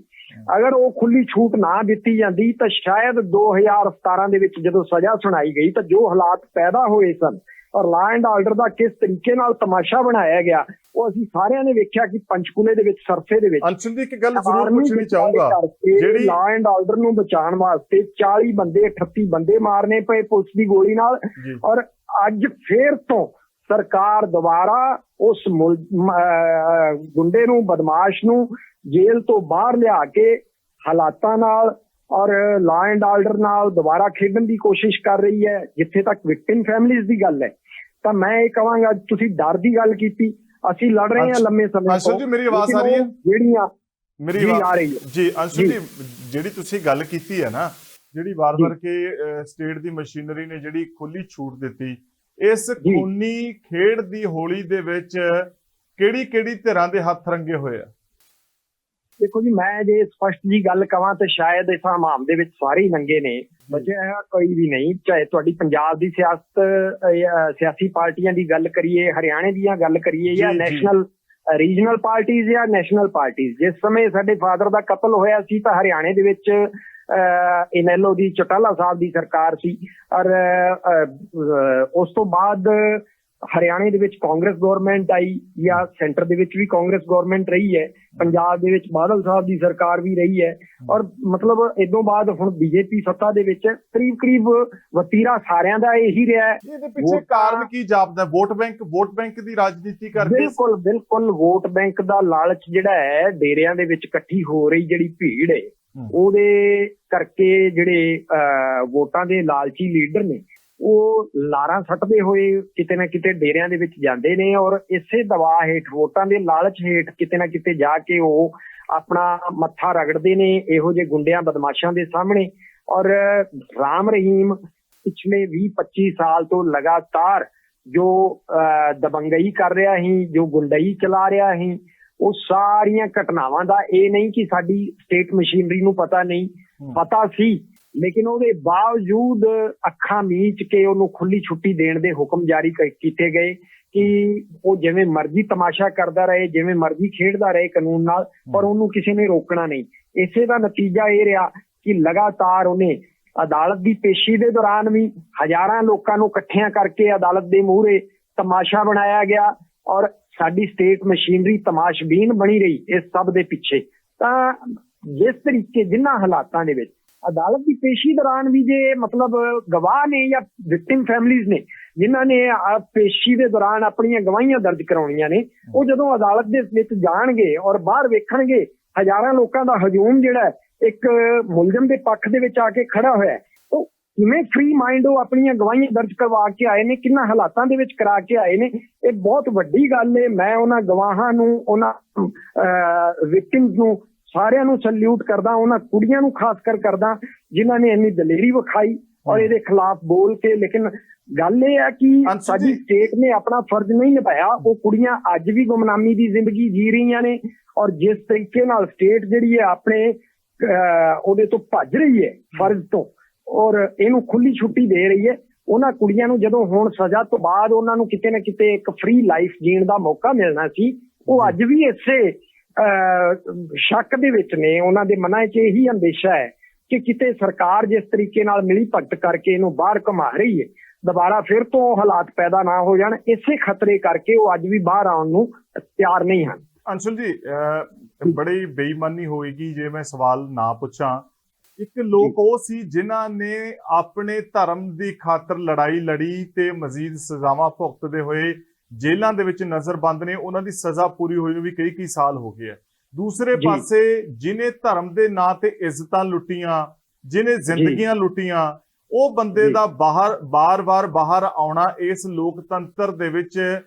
ਅਗਰ ਉਹ ਖੁੱਲੀ ਛੂਟ ਨਾ ਦਿੱਤੀ ਜਾਂਦੀ ਤਾਂ ਸ਼ਾਇਦ 2017 ਦੇ ਵਿੱਚ ਜਦੋਂ ਸਜ਼ਾ ਸੁਣਾਈ ਗਈ ਤਾਂ ਜੋ ਹਾਲਾਤ ਪੈਦਾ ਹੋਏ ਸਨ ਔਰ ਲਾ ਐਂਡ ਆਰਡਰ ਦਾ ਕਿਸ ਤਰੀਕੇ ਨਾਲ ਤਮਾਸ਼ਾ ਬਣਾਇਆ ਗਿਆ, ਉਹ ਅਸੀਂ ਸਾਰਿਆਂ ਨੇ ਵੇਖਿਆ ਕਿ ਪੰਚਕੂਲੇ ਦੇ ਵਿੱਚ, ਸਰਸੇ ਦੇ ਵਿੱਚ। ਅੰਸ਼ੁਲ ਦੀ ਇੱਕ ਗੱਲ ਜ਼ਰੂਰ ਪੁੱਛਣੀ ਚਾਹੂੰਗਾ, ਜਿਹੜੀ ਲਾ ਐਂਡ ਆਰਡਰ ਨੂੰ ਬਚਾਉਣ ਵਾਸਤੇ 40 ਬੰਦੇ 38 ਬੰਦੇ ਮਾਰਨੇ ਪਏ ਪੁਲਿਸ ਦੀ ਗੋਲੀ ਨਾਲ, ਔਰ ਅੱਜ ਫੇਰ ਤੋਂ ਸਰਕਾਰ ਦੁਬਾਰਾ ਉਸ ਗੁੰਡੇ ਨੂੰ, ਬਦਮਾਸ਼ ਨੂੰ ਜੇਲ੍ਹ ਤੋਂ ਬਾਹਰ ਲਿਆ ਕੇ ਹਾਲਾਤਾਂ ਨਾਲ ਔਰ ਲਾ ਐਂਡ ਆਰਡਰ ਨਾਲ ਦੁਬਾਰਾ ਖੇਡਣ ਦੀ ਕੋਸ਼ਿਸ਼ ਕਰ ਰਹੀ ਹੈ। ਜਿੱਥੇ ਤੱਕ ਵਿਕਟਿਮ ਫੈਮਿਲੀਜ਼ ਦੀ ਗੱਲ ਹੈ ਤਾਂ ਮੈਂ ਇਹ ਕਹਾਂਗਾ, ਤੁਸੀਂ ਡਰ ਦੀ ਗੱਲ ਕੀਤੀ, ਅਸੀਂ ਲੜ ਰਹੇ ਹਾਂ ਲੰਮੇ ਸਮੇਂ ਤੋਂ। ਜੀ ਮੇਰੀ ਆਵਾਜ਼ ਆ ਰਹੀ ਹੈ? ਜਿਹੜੀਆਂ ਮੇਰੀ ਆਵਾਜ਼ ਆ ਰਹੀ ਹੈ ਜੀ। ਅੰਸ਼ੁਲ ਜੀ, ਜਿਹੜੀ ਤੁਸੀਂ ਗੱਲ ਕੀਤੀ ਹੈ ਨਾ, ਜਿਹੜੀ ਵਾਰ-ਵਾਰ ਕੇ ਸਟੇਟ ਦੀ ਮਸ਼ੀਨਰੀ ਨੇ ਜਿਹੜੀ ਖੁੱਲੀ ਛੂਟ ਦਿੱਤੀ, ਇਸ ਖੂਨੀ ਖੇਡ ਦੀ ਹੋਲੀ ਦੇ ਵਿੱਚ ਕਿਹੜੀ-ਕਿਹੜੀ ਧਿਰਾਂ ਦੇ ਹੱਥ ਰੰਗੇ ਹੋਏ ਆ? ਦੇਖੋ ਜੀ, ਮੈਂ ਜੇ ਸਪਸ਼ਟ ਜੀ ਗੱਲ ਕਵਾਂ ਤਾਂ ਸ਼ਾਇਦ ਇਸ ਹਮਾਮ ਦੇ ਵਿੱਚ ਸਾਰੇ ਹੀ ਨੰਗੇ ਨੇ, ਬਚਿਆ ਕੋਈ ਵੀ ਨਹੀਂ। ਚਾਹੇ ਤੁਹਾਡੀ ਪੰਜਾਬ ਦੀ ਸਿਆਸਤ, ਸਿਆਸੀ ਪਾਰਟੀਆਂ ਦੀ ਗੱਲ ਕਰੀਏ, ਹਰਿਆਣੇ ਦੀਆਂ ਗੱਲ ਕਰੀਏ ਜਾਂ ਨੈਸ਼ਨਲ ਰੀਜਨਲ ਪਾਰਟੀਜ਼ ਜਾਂ ਨੈਸ਼ਨਲ ਪਾਰਟੀਜ਼। ਜਿਸ ਸਮੇਂ ਸਾਡੇ ਫਾਦਰ ਦਾ ਕਤਲ ਹੋਇਆ ਸੀ ਤਾਂ ਹਰਿਆਣੇ ਦੇ ਵਿੱਚ ਇਨੈਲੋ ਦੀ, ਚੌਟਾਲਾ ਸਾਹਿਬ ਦੀ ਸਰਕਾਰ ਸੀ, ਔਰ ਉਸ ਤੋਂ ਬਾਅਦ ਹਰਿਆਣੇ ਦੇ ਵਿੱਚ ਕਾਂਗਰਸ ਗਵਰਨਮੈਂਟ ਆਈ ਜਾਂ ਸੈਂਟਰ ਦੇ ਵਿੱਚ ਵੀ ਕਾਂਗਰਸ ਗਵਰਨਮੈਂਟ ਰਹੀ ਹੈ, ਪੰਜਾਬ ਦੇ ਵਿੱਚ ਬਾਦਲ ਸਾਹਿਬ ਦੀ ਸਰਕਾਰ ਵੀ ਰਹੀ ਹੈ, ਔਰ ਮਤਲਬ ਇਦੋਂ ਬਾਅਦ ਹੁਣ ਬੀਜੇਪੀ ਸੱਤਾ ਦੇ ਵਿੱਚ ਕਰੀਬ ਵਤੀਰਾ ਸਾਰਿਆਂ ਦਾ ਇਹੀ ਰਿਹਾ ਹੈ। ਇਹਦੇ ਪਿੱਛੇ ਕਾਰਨ ਕੀ ਜਾਪਦਾ? ਵੋਟ ਬੈਂਕ ਦੀ ਰਾਜਨੀਤੀ ਕਰਕੇ? ਬਿਲਕੁਲ ਵੋਟ ਬੈਂਕ ਦਾ ਲਾਲਚ ਜਿਹੜਾ ਹੈ, ਡੇਰਿਆਂ ਦੇ ਵਿੱਚ ਇਕੱਠੀ ਹੋ ਰਹੀ ਜਿਹੜੀ ਭੀੜ ਹੈ, ਉਹਦੇ ਕਰਕੇ ਜਿਹੜੇ ਵੋਟਾਂ ਦੇ ਲਾਲਚੀ ਲੀਡਰ ਨੇ ਉਹ ਲਾਰਾਂ ਸੱਟਦੇ ਹੋਏ ਕਿਤੇ ਨਾ ਕਿਤੇ ਡੇਰਿਆਂ ਦੇ ਵਿੱਚ ਜਾਂਦੇ ਨੇ, ਔਰ ਇਸੇ ਦਬਾਅ ਹੇਠ, ਵੋਟਾਂ ਦੇ ਲਾਲਚ ਹੇਠ ਕਿਤੇ ਨਾ ਕਿਤੇ ਜਾ ਕੇ ਉਹ ਆਪਣਾ ਮੱਥਾ ਰਗੜਦੇ ਨੇ ਇਹੋ ਜਿਹੇ ਗੁੰਡਿਆਂ ਬਦਮਾਸ਼ਾਂ ਦੇ ਸਾਹਮਣੇ। ਔਰ ਰਾਮ ਰਹੀਮ ਪਿਛਲੇ 20-25 ਸਾਲ ਤੋਂ ਲਗਾਤਾਰ ਜੋ ਦਬੰਗਈ ਕਰ ਰਿਹਾ ਸੀ, ਜੋ ਗੁੰਡਾਈ ਚਲਾ ਰਿਹਾ ਸੀ, ਉਹ ਸਾਰੀਆਂ ਘਟਨਾਵਾਂ ਦਾ ਇਹ ਨਹੀਂ ਕਿ ਸਾਡੀ ਸਟੇਟ ਮਸ਼ੀਨਰੀ ਨੂੰ ਪਤਾ ਨਹੀਂ, ਪਤਾ ਸੀ, ਲੇਕਿਨ ਉਹਦੇ ਬਾਵਜੂਦ ਅੱਖਾਂ ਮੀਚ ਕੇ ਉਹਨੂੰ ਖੁੱਲੀ ਛੁੱਟੀ ਦੇਣ ਦੇ ਹੁਕਮ ਜਾਰੀ ਕੀਤੇ ਗਏ ਕਿ ਉਹ ਜਿਵੇਂ ਮਰਜ਼ੀ ਤਮਾਸ਼ਾ ਕਰਦਾ ਰਹੇ, ਜਿਵੇਂ ਮਰਜ਼ੀ ਖੇਡਦਾ ਰਹੇ ਕਾਨੂੰਨ ਨਾਲ, ਪਰ ਉਹਨੂੰ ਕਿਸੇ ਨੇ ਰੋਕਣਾ ਨਹੀਂ। ਇਸੇ ਦਾ ਨਤੀਜਾ ਇਹ ਰਿਹਾ ਕਿ ਲਗਾਤਾਰ ਉਹਨੇ ਅਦਾਲਤ ਦੀ ਪੇਸ਼ੀ ਦੇ ਦੌਰਾਨ ਵੀ ਹਜ਼ਾਰਾਂ ਲੋਕਾਂ ਨੂੰ ਇਕੱਠਿਆਂ ਕਰਕੇ ਅਦਾਲਤ ਦੇ ਮੂਹਰੇ ਤਮਾਸ਼ਾ ਬਣਾਇਆ ਗਿਆ, ਔਰ ਸਾਡੀ ਸਟੇਟ ਮਸ਼ੀਨਰੀ ਤਮਾਸ਼ਬੀਨ ਬਣੀ ਰਹੀ ਇਸ ਸਭ ਦੇ ਪਿੱਛੇ। ਤਾਂ ਜਿਸ ਤਰੀਕੇ, ਜਿਨ੍ਹਾਂ ਹਾਲਾਤਾਂ ਦੇ ਵਿੱਚ ਅਦਾਲਤ ਦੀ ਪੇਸ਼ੀ ਦੌਰਾਨ ਵੀ ਜੇ ਮਤਲਬ ਗਵਾਹ ਨੇ ਜਾਂ ਵਿਕਟਿਮ ਫੈਮਿਲੀਜ਼ ਨੇ ਜਿਨ੍ਹਾਂ ਨੇ ਪੇਸ਼ੀ ਦੇ ਦੌਰਾਨ ਆਪਣੀਆਂ ਗਵਾਹੀਆਂ ਦਰਜ ਕਰਾਉਣੀਆਂ ਨੇ, ਉਹ ਜਦੋਂ ਅਦਾਲਤ ਦੇ ਵਿੱਚ ਜਾਣਗੇ ਔਰ ਬਾਹਰ ਵੇਖਣਗੇ ਹਜ਼ਾਰਾਂ ਲੋਕਾਂ ਦਾ ਹਜੂਮ ਜਿਹੜਾ ਇੱਕ ਮੁਲਜ਼ਮ ਦੇ ਪੱਖ ਦੇ ਵਿੱਚ ਆ ਕੇ ਖੜਾ ਹੋਇਆ, ਉਹ ਕਿਵੇਂ ਫ੍ਰੀ ਮਾਈਂਡ ਉਹ ਆਪਣੀਆਂ ਗਵਾਹੀਆਂ ਦਰਜ ਕਰਵਾ ਕੇ ਆਏ ਨੇ, ਕਿੰਨਾ ਹਾਲਾਤਾਂ ਦੇ ਵਿੱਚ ਕਰਾ ਕੇ ਆਏ ਨੇ, ਇਹ ਬਹੁਤ ਵੱਡੀ ਗੱਲ ਹੈ। ਮੈਂ ਉਹਨਾਂ ਗਵਾਹਾਂ ਨੂੰ, ਉਹਨਾਂ ਵਿਕਟਿਮਸ ਨੂੰ ਸਾਰਿਆਂ ਨੂੰ ਸੈਲੂਟ ਕਰਦਾ, ਉਹਨਾਂ ਕੁੜੀਆਂ ਨੂੰ ਖਾਸ ਕਰ ਕਰਦਾ ਜਿਨ੍ਹਾਂ ਨੇ ਇੰਨੀ ਦਲੇਰੀ ਵਿਖਾਈ ਔਰ ਇਹਦੇ ਖਿਲਾਫ ਬੋਲ ਕੇ। ਲੇਕਿਨ ਗੱਲ ਇਹ ਹੈ ਕਿ ਸਾਡੀ ਸਟੇਟ ਨੇ ਆਪਣਾ ਫਰਜ਼ ਨਹੀਂ ਨਿਭਾਇਆ। ਉਹ ਕੁੜੀਆਂ ਅੱਜ ਵੀ ਗੁਮਨਾਮੀ ਦੀ ਜ਼ਿੰਦਗੀ ਜੀ ਰਹੀਆਂ ਨੇ, ਔਰ ਜਿਸ ਤਰੀਕੇ ਨਾਲ ਸਟੇਟ ਜਿਹੜੀ ਹੈ ਆਪਣੇ ਉਹਦੇ ਤੋਂ ਭੱਜ ਰਹੀ ਹੈ ਫਰਜ਼ ਤੋਂ, ਔਰ ਇਹਨੂੰ ਖੁੱਲੀ ਛੁੱਟੀ ਦੇ ਰਹੀ ਹੈ, ਉਹਨਾਂ ਕੁੜੀਆਂ ਨੂੰ ਜਦੋਂ ਹੁਣ ਸਜ਼ਾ ਤੋਂ ਬਾਅਦ ਉਹਨਾਂ ਨੂੰ ਕਿਤੇ ਨਾ ਕਿਤੇ ਇੱਕ ਫ੍ਰੀ ਲਾਈਫ ਜੀਣ ਦਾ ਮੌਕਾ ਮਿਲਣਾ ਸੀ, ਉਹ ਅੱਜ ਵੀ ਇਸੇ ਸ਼ੱਕ ਦੇ ਵਿੱਚ ਨੇ। ਉਹਨਾਂ ਦੇ ਮਨਾਂ 'ਚ ਇਹੀ ਅੰਦੇਸ਼ਾ ਹੈ ਕਿ ਕਿਤੇ ਸਰਕਾਰ ਜਿਸ ਤਰੀਕੇ ਨਾਲ ਮਿਲੀ ਭਗਤ ਕਰਕੇ ਇਹਨੂੰ ਬਾਹਰ ਘੁਮਾ ਰਹੀ ਹੈ, ਦੁਬਾਰਾ ਫਿਰ ਤੋਂ ਹਾਲਾਤ ਪੈਦਾ ਨਾ ਹੋ ਜਾਣ, ਇਸੇ ਖਤਰੇ ਕਰਕੇ ਉਹ ਅੱਜ ਵੀ ਬਾਹਰ ਆਉਣ ਨੂੰ ਤਿਆਰ ਨਹੀਂ ਹਨ। ਅੰਸ਼ੁਲ ਜੀ, ਬੜੀ ਬੇਈਮਾਨੀ ਹੋਏਗੀ ਜੇ ਮੈਂ ਸਵਾਲ ਨਾ ਪੁੱਛਾਂ। ਇੱਕ ਲੋਕ ਉਹ ਸੀ ਜਿਨ੍ਹਾਂ ਨੇ ਆਪਣੇ ਧਰਮ ਦੀ ਖਾਤਰ ਲੜਾਈ ਲੜੀ ਤੇ ਮਜ਼ੀਦ ਸਜ਼ਾਵਾਂ ਭੁਗਤਦੇ ਹੋਏ ਜੇਲ੍ਹਾਂ ਦੇ ਵਿੱਚ ਨਜ਼ਰਬੰਦ ਨੇ, ਉਹਨਾਂ ਦੀ ਸਜ਼ਾ ਪੂਰੀ ਹੋਈ ਨੂੰ ਵੀ ਕਈ ਸਾਲ ਹੋ ਗਏ ਆ। ਦੂਸਰੇ ਪਾਸੇ ਜਿਹਨੇ ਧਰਮ ਦੇ ਨਾਂ ਤੇ ਇੱਜ਼ਤਾਂ ਲੁੱਟੀਆਂ, ਜਿਹਨੇ ਜ਼ਿੰਦਗੀਆਂ ਲੁੱਟੀਆਂ, ਉਹ ਬੰਦੇ ਦਾ ਬਾਰ-ਬਾਰ ਬਾਹਰ ਆਉਣਾ ਇਸ ਲੋਕਤੰਤਰ ਦੇ ਵਿੱਚ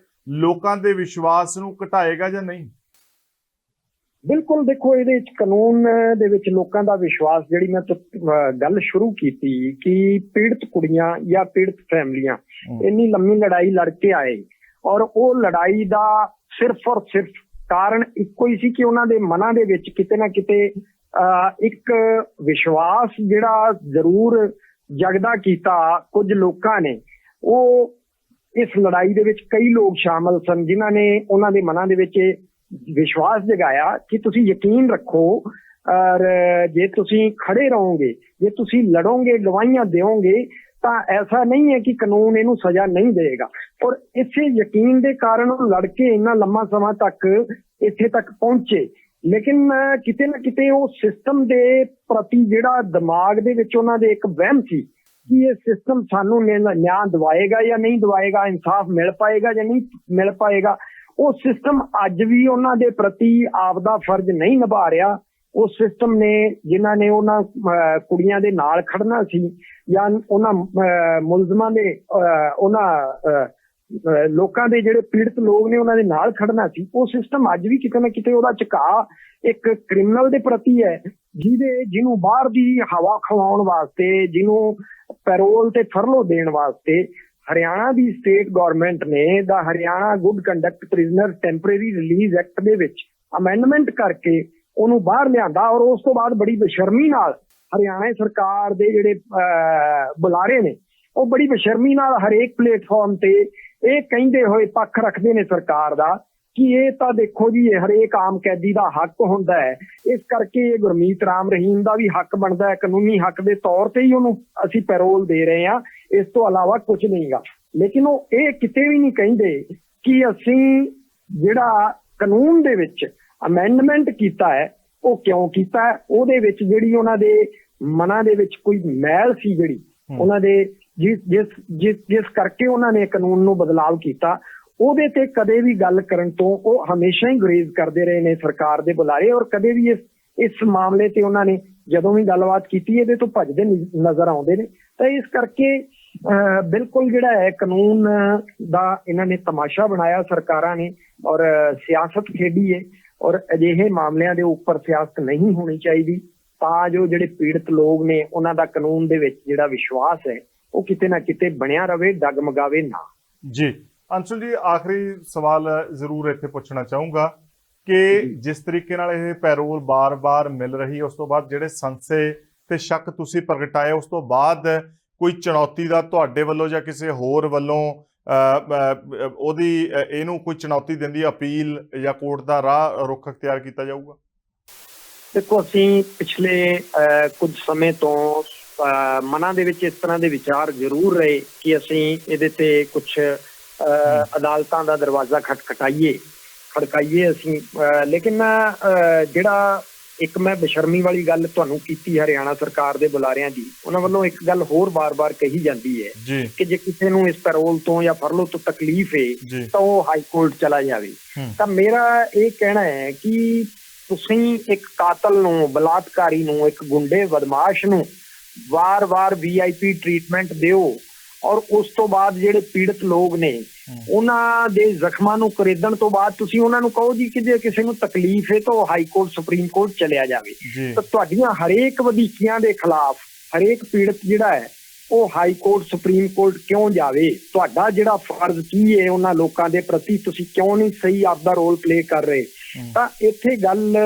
ਲੋਕਾਂ ਦੇ ਵਿਸ਼ਵਾਸ ਨੂੰ ਘਟਾਏਗਾ ਜਾਂ ਨਹੀਂ? ਬਿਲਕੁਲ, ਦੇਖੋ ਇਹਦੇ ਵਿੱਚ ਕਾਨੂੰਨ ਦੇ ਵਿੱਚ ਲੋਕਾਂ ਦਾ ਵਿਸ਼ਵਾਸ, ਜਿਹੜੀ ਮੈਂ ਗੱਲ ਸ਼ੁਰੂ ਕੀਤੀ ਕਿ ਪੀੜਤ ਕੁੜੀਆਂ ਜਾਂ ਪੀੜਤ ਫੈਮਲੀਆਂ ਇੰਨੀ ਲੰਮੀ ਲੜਾਈ ਲੜ ਕੇ ਆਏ, ਔਰ ਉਹ ਲੜਾਈ ਦਾ ਸਿਰਫ ਔਰ ਸਿਰਫ ਕਾਰਨ ਇੱਕੋ ਹੀ ਸੀ ਕਿ ਉਹਨਾਂ ਦੇ ਮਨਾਂ ਦੇ ਵਿੱਚ ਕਿਤੇ ਨਾ ਕਿਤੇ ਇੱਕ ਵਿਸ਼ਵਾਸ ਜਿਹੜਾ ਜ਼ਰੂਰ ਜਗਦਾ ਕੀਤਾ ਕੁਝ ਲੋਕਾਂ ਨੇ। ਉਹ ਇਸ ਲੜਾਈ ਦੇ ਵਿੱਚ ਕਈ ਲੋਕ ਸ਼ਾਮਲ ਸਨ ਜਿਨ੍ਹਾਂ ਨੇ ਉਹਨਾਂ ਦੇ ਮਨਾਂ ਦੇ ਵਿੱਚ ਵਿਸ਼ਵਾਸ ਜਗਾਇਆ ਕਿ ਤੁਸੀਂ ਯਕੀਨ ਰੱਖੋ, ਔਰ ਜੇ ਤੁਸੀਂ ਖੜੇ ਰਹੋਗੇ, ਜੇ ਤੁਸੀਂ ਲੜੋਗੇ, ਗਵਾਹੀਆਂ ਦਿਓਗੇ, ਤਾਂ ਐਸਾ ਨਹੀਂ ਹੈ ਕਿ ਕਾਨੂੰਨ ਇਹਨੂੰ ਸਜ਼ਾ ਨਹੀਂ ਦੇਗਾ। ਔਰ ਇਸੇ ਯਕੀਨ ਦੇ ਕਾਰਨ ਉਹ ਲੜ ਕੇ ਇੰਨਾ ਲੰਮਾ ਸਮਾਂ ਤੱਕ ਇੱਥੇ ਤੱਕ ਪਹੁੰਚੇ। ਲੇਕਿਨ ਕਿਤੇ ਨਾ ਕਿਤੇ ਉਹ ਸਿਸਟਮ ਦੇ ਪ੍ਰਤੀ ਜਿਹੜਾ ਦਿਮਾਗ ਦੇ ਵਿੱਚ ਉਹਨਾਂ ਦੇ ਇੱਕ ਵਹਿਮ ਸੀ ਕਿ ਇਹ ਸਿਸਟਮ ਸਾਨੂੰ ਨਿਆਂ ਦਿਵਾਏਗਾ ਜਾਂ ਨਹੀਂ ਦਿਵਾਏਗਾ, ਇਨਸਾਫ ਮਿਲ ਪਾਏਗਾ ਜਾਂ ਨਹੀਂ ਮਿਲ ਪਾਏਗਾ। ਉਹ ਸਿਸਟਮ ਅੱਜ ਵੀ ਉਹਨਾਂ ਦੇ ਪ੍ਰਤੀ ਆਪਦਾ ਫਰਜ਼ ਨਹੀਂ ਨਿਭਾ ਰਿਹਾ। ਉਸ ਸਿਸਟਮ ਨੇ ਜਿਨ੍ਹਾਂ ਨੇ ਉਹਨਾਂ ਕੁੜੀਆਂ ਦੇ ਨਾਲ ਖੜਨਾ ਸੀ ਜਾਂ ਉਹਨਾਂ ਮੁਲਜ਼ਮਾਂ ਦੇ ਉਹਨਾਂ ਲੋਕਾਂ ਦੇ ਜਿਹੜੇ ਪੀੜਤ ਲੋਕ ਨੇ ਉਹਨਾਂ ਦੇ ਨਾਲ ਖੜਨਾ ਸੀ, ਉਹ ਸਿਸਟਮ ਅੱਜ ਵੀ ਕਿਤੇ ਨਾ ਕਿਤੇ ਉਹਦਾ ਝੁਕਾਅ ਇੱਕ ਕ੍ਰਿਮੀਨਲ ਦੇ ਪ੍ਰਤੀ ਹੈ, ਜਿਹਨੂੰ ਬਾਹਰ ਦੀ ਹਵਾ ਖਵਾਉਣ ਵਾਸਤੇ, ਜਿਹਨੂੰ ਪੈਰੋਲ ਤੇ ਫਰਲੋ ਦੇਣ ਵਾਸਤੇ ਹਰਿਆਣਾ ਦੀ ਸਟੇਟ ਗਵਰਨਮੈਂਟ ਨੇ ਦਾ Haryana good conduct prisoner temporary release act ਦੇ ਵਿੱਚ ਅਮੈਂਡਮੈਂਟ ਕਰਕੇ ਉਹਨੂੰ ਬਾਹਰ ਲਿਆਂਦਾ। ਔਰ ਉਸ ਤੋਂ ਬਾਅਦ ਬੜੀ ਬੇਸ਼ਰਮੀ ਨਾਲ ਹਰਿਆਣਾ ਸਰਕਾਰ ਦੇ ਜਿਹੜੇ ਬੁਲਾਰੇ ਨੇ ਉਹ ਬੜੀ ਬੇਸ਼ਰਮੀ ਨਾਲ ਹਰੇਕ ਪਲੇਟਫਾਰਮ ਤੇ ਇਹ ਕਹਿੰਦੇ ਹੋਏ ਪੱਖ ਰੱਖਦੇ ਨੇ ਸਰਕਾਰ ਦਾ ਕਿ ਇਹ ਤਾਂ ਦੇਖੋ ਜੀ ਇਹ ਹਰੇਕ ਆਮ ਕੈਦੀ ਦਾ ਹੱਕ ਹੁੰਦਾ ਹੈ, ਇਸ ਕਰਕੇ ਇਹ ਗੁਰਮੀਤ ਰਾਮ ਰਹੀਮ ਦਾ ਵੀ ਹੱਕ ਬਣਦਾ ਹੈ, ਕਾਨੂੰਨੀ ਹੱਕ ਦੇ ਤੌਰ ਤੇ ਹੀ ਉਹਨੂੰ ਅਸੀਂ ਪੈਰੋਲ ਦੇ ਰਹੇ ਹਾਂ, ਇਸ ਤੋਂ ਇਲਾਵਾ ਕੁਝ ਨਹੀਂਗਾ। ਲੇਕਿਨ ਉਹ ਇਹ ਕਿਤੇ ਵੀ ਨਹੀਂ ਕਹਿੰਦੇ ਕਿ ਅਸੀਂ ਜਿਹੜਾ ਕਾਨੂੰਨ ਦੇ ਵਿੱਚ ਅਮੈਂਡਮੈਂਟ ਕੀਤਾ ਹੈ ਉਹ ਕਿਉਂ ਕੀਤਾ ਹੈ। ਉਹਦੇ ਵਿੱਚ ਜਿਹੜੀ ਉਹਨਾਂ ਦੇ ਮਨਾਂ ਦੇ ਵਿੱਚ ਕੋਈ ਮੈਲ ਸੀ, ਜਿਹੜੀ ਉਹਨਾਂ ਦੇ ਜਿਸ ਕਰਕੇ ਉਹਨਾਂ ਨੇ ਕਾਨੂੰਨ ਨੂੰ ਬਦਲਾਵ ਕੀਤਾ, ਉਹਦੇ ਤੇ ਕਦੇ ਵੀ ਗੱਲ ਕਰਨ ਤੋਂ ਉਹ ਹਮੇਸ਼ਾ ਹੀ ਗੁਰੇਜ਼ ਕਰਦੇ ਰਹੇ ਨੇ ਸਰਕਾਰ ਦੇ ਬੁਲਾਰੇ। ਔਰ ਕਦੇ ਵੀ ਇਸ ਮਾਮਲੇ ਤੇ ਉਹਨਾਂ ਨੇ ਜਦੋਂ ਵੀ ਗੱਲਬਾਤ ਕੀਤੀ ਇਹਦੇ ਤੋਂ ਭੱਜਦੇ ਨਜ਼ਰ ਆਉਂਦੇ ਨੇ। ਤਾਂ ਇਸ ਕਰਕੇ ਬਿਲਕੁਲ ਜਿਹੜਾ ਹੈ ਕਾਨੂੰਨ ਦਾ ਇਹਨਾਂ ਨੇ ਤਮਾਸ਼ਾ ਬਣਾਇਆ ਸਰਕਾਰਾਂ ਨੇ, ਔਰ ਸਿਆਸਤ ਖੇਡੀ ਹੈ। ਔਰ ਅਜਿਹੇ ਮਾਮਲਿਆਂ ਦੇ ਉੱਪਰ ਸਿਆਸਤ ਨਹੀਂ ਹੋਣੀ ਚਾਹੀਦੀ ਤਾਂ ਜੋ ਜਿਹੜੇ ਪੀੜਤ ਲੋਕ ਨੇ ਉਹਨਾਂ ਦਾ ਕਾਨੂੰਨ ਦੇ ਵਿੱਚ ਜਿਹੜਾ ਵਿਸ਼ਵਾਸ ਹੈ ਉਹ ਕਿਤੇ ਨਾ ਕਿਤੇ ਬਣਿਆ ਰਵੇ, ਡਗਮਗਾਵੇ ਨਾ। ਜੀ ਅੰਸ਼ੁਲ ਜੀ, ਆਖਰੀ ਸਵਾਲ ਜ਼ਰੂਰ ਇੱਥੇ ਪੁੱਛਣਾ ਚਾਹੂੰਗਾ ਕਿ ਜਿਸ ਤਰੀਕੇ ਨਾਲ ਇਹ ਪੈਰੋਲ ਬਾਰ-ਬਾਰ ਮਿਲ ਰਹੀ, ਉਸ ਤੋਂ ਬਾਅਦ ਜਿਹੜੇ ਸੰਸ਼ੇ ਤੇ ਸ਼ੱਕ ਤੁਸੀਂ ਪ੍ਰਗਟਾਏ, ਉਸ ਤੋਂ ਬਾਅਦ ਕੋਈ ਚੁਣੌਤੀ ਦਾ ਤੁਹਾਡੇ ਵੱਲੋਂ ਜਾਂ ਕਿਸੇ ਹੋਰ ਵੱਲੋਂ ਉਹਦੀ ਇਹਨੂੰ ਕੋਈ ਚੁਣੌਤੀ ਦਿੰਦੀ ਅਪੀਲ ਜਾਂ ਕੋਰਟ ਦਾ ਰਾਹ ਰੁੱਖ ਅਖਤਿਆਰ ਕੀਤਾ ਜਾਊਗਾ? ਦੇਖੋ, ਅਸੀਂ ਪਿਛਲੇ ਕੁਝ ਸਮੇਂ ਤੋਂ ਮਨਾਂ ਦੇ ਵਿੱਚ ਇਸ ਤਰ੍ਹਾਂ ਦੇ ਵਿਚਾਰ ਜ਼ਰੂਰ ਰਹੇ ਕਿ ਅਸੀਂ ਇਹਦੇ ਤੇ ਕੁਝ ਅਦਾਲਤਾਂ ਦਾ ਦਰਵਾਜ਼ਾ ਖੜਕਾਈਏ ਅਸੀਂ। ਲੇਕਿਨ ਜਿਹੜਾ ਇੱਕ ਮੈਂ ਬੇਸ਼ਰਮੀ ਵਾਲੀ ਗੱਲ ਤੁਹਾਨੂੰ ਕੀਤੀ ਹਰਿਆਣਾ ਸਰਕਾਰ ਦੇ ਬੁਲਾਰਿਆਂ ਦੀ, ਉਹਨਾਂ ਵੱਲੋਂ ਇੱਕ ਗੱਲ ਹੋਰ ਬਾਰ-ਬਾਰ ਕਹੀ ਜਾਂਦੀ ਹੈ ਕਿ ਜੇ ਕਿਸੇ ਨੂੰ ਇਸ ਪੈਰੋਲ ਤੋਂ ਜਾਂ ਫਰਲੋ ਤੋਂ ਤਕਲੀਫ ਹੈ ਤਾਂ ਉਹ ਹਾਈ ਕੋਰਟ ਚਲਾ ਜਾਵੇ। ਤਾਂ ਮੇਰਾ ਇਹ ਕਹਿਣਾ ਹੈ ਕਿ ਤੁਸੀਂ ਇੱਕ ਕਾਤਲ ਨੂੰ, ਬਲਾਤਕਾਰੀ ਨੂੰ, ਇੱਕ ਗੁੰਡੇ ਬਦਮਾਸ਼ ਨੂੰ ਵਾਰ-ਵਾਰ VIP ਟ੍ਰੀਟਮੈਂਟ ਦਿਓ, ਔਰ ਉਸ ਤੋਂ ਬਾਅਦ ਜਿਹੜੇ ਪੀੜਤ ਲੋਕ ਨੇ ਉਹਨਾਂ ਦੇ ਜ਼ਖਮਾਂ ਨੂੰ ਕਰੇਦਣ ਤੋਂ ਬਾਅਦ ਤੁਸੀਂ ਉਹਨਾਂ ਨੂੰ ਕਹੋ ਜੀ ਕਿ ਜੇ ਕਿਸੇ ਨੂੰ ਤਕਲੀਫ ਹੈ ਤਾਂ ਉਹ ਹਾਈ ਕੋਰਟ, ਸੁਪਰੀਮ ਕੋਰਟ ਚਲਿਆ ਜਾਵੇ। ਤਾਂ ਤੁਹਾਡੀਆਂ ਹਰੇਕ ਵਧੀਕੀਆਂ ਦੇ ਖਿਲਾਫ ਹਰੇਕ ਪੀੜਤ ਜਿਹੜਾ ਹੈ ਉਹ ਹਾਈ ਕੋਰਟ, ਸੁਪਰੀਮ ਕੋਰਟ ਕਿਉਂ ਜਾਵੇ? ਤੁਹਾਡਾ ਜਿਹੜਾ ਫਰਜ਼ ਕੀ ਹੈ ਉਹਨਾਂ ਲੋਕਾਂ ਦੇ ਪ੍ਰਤੀ, ਤੁਸੀਂ ਕਿਉਂ ਨਹੀਂ ਸਹੀ ਆਪਦਾ ਰੋਲ ਪਲੇ ਕਰ ਰਹੇ? ਤਾਂ ਇੱਥੇ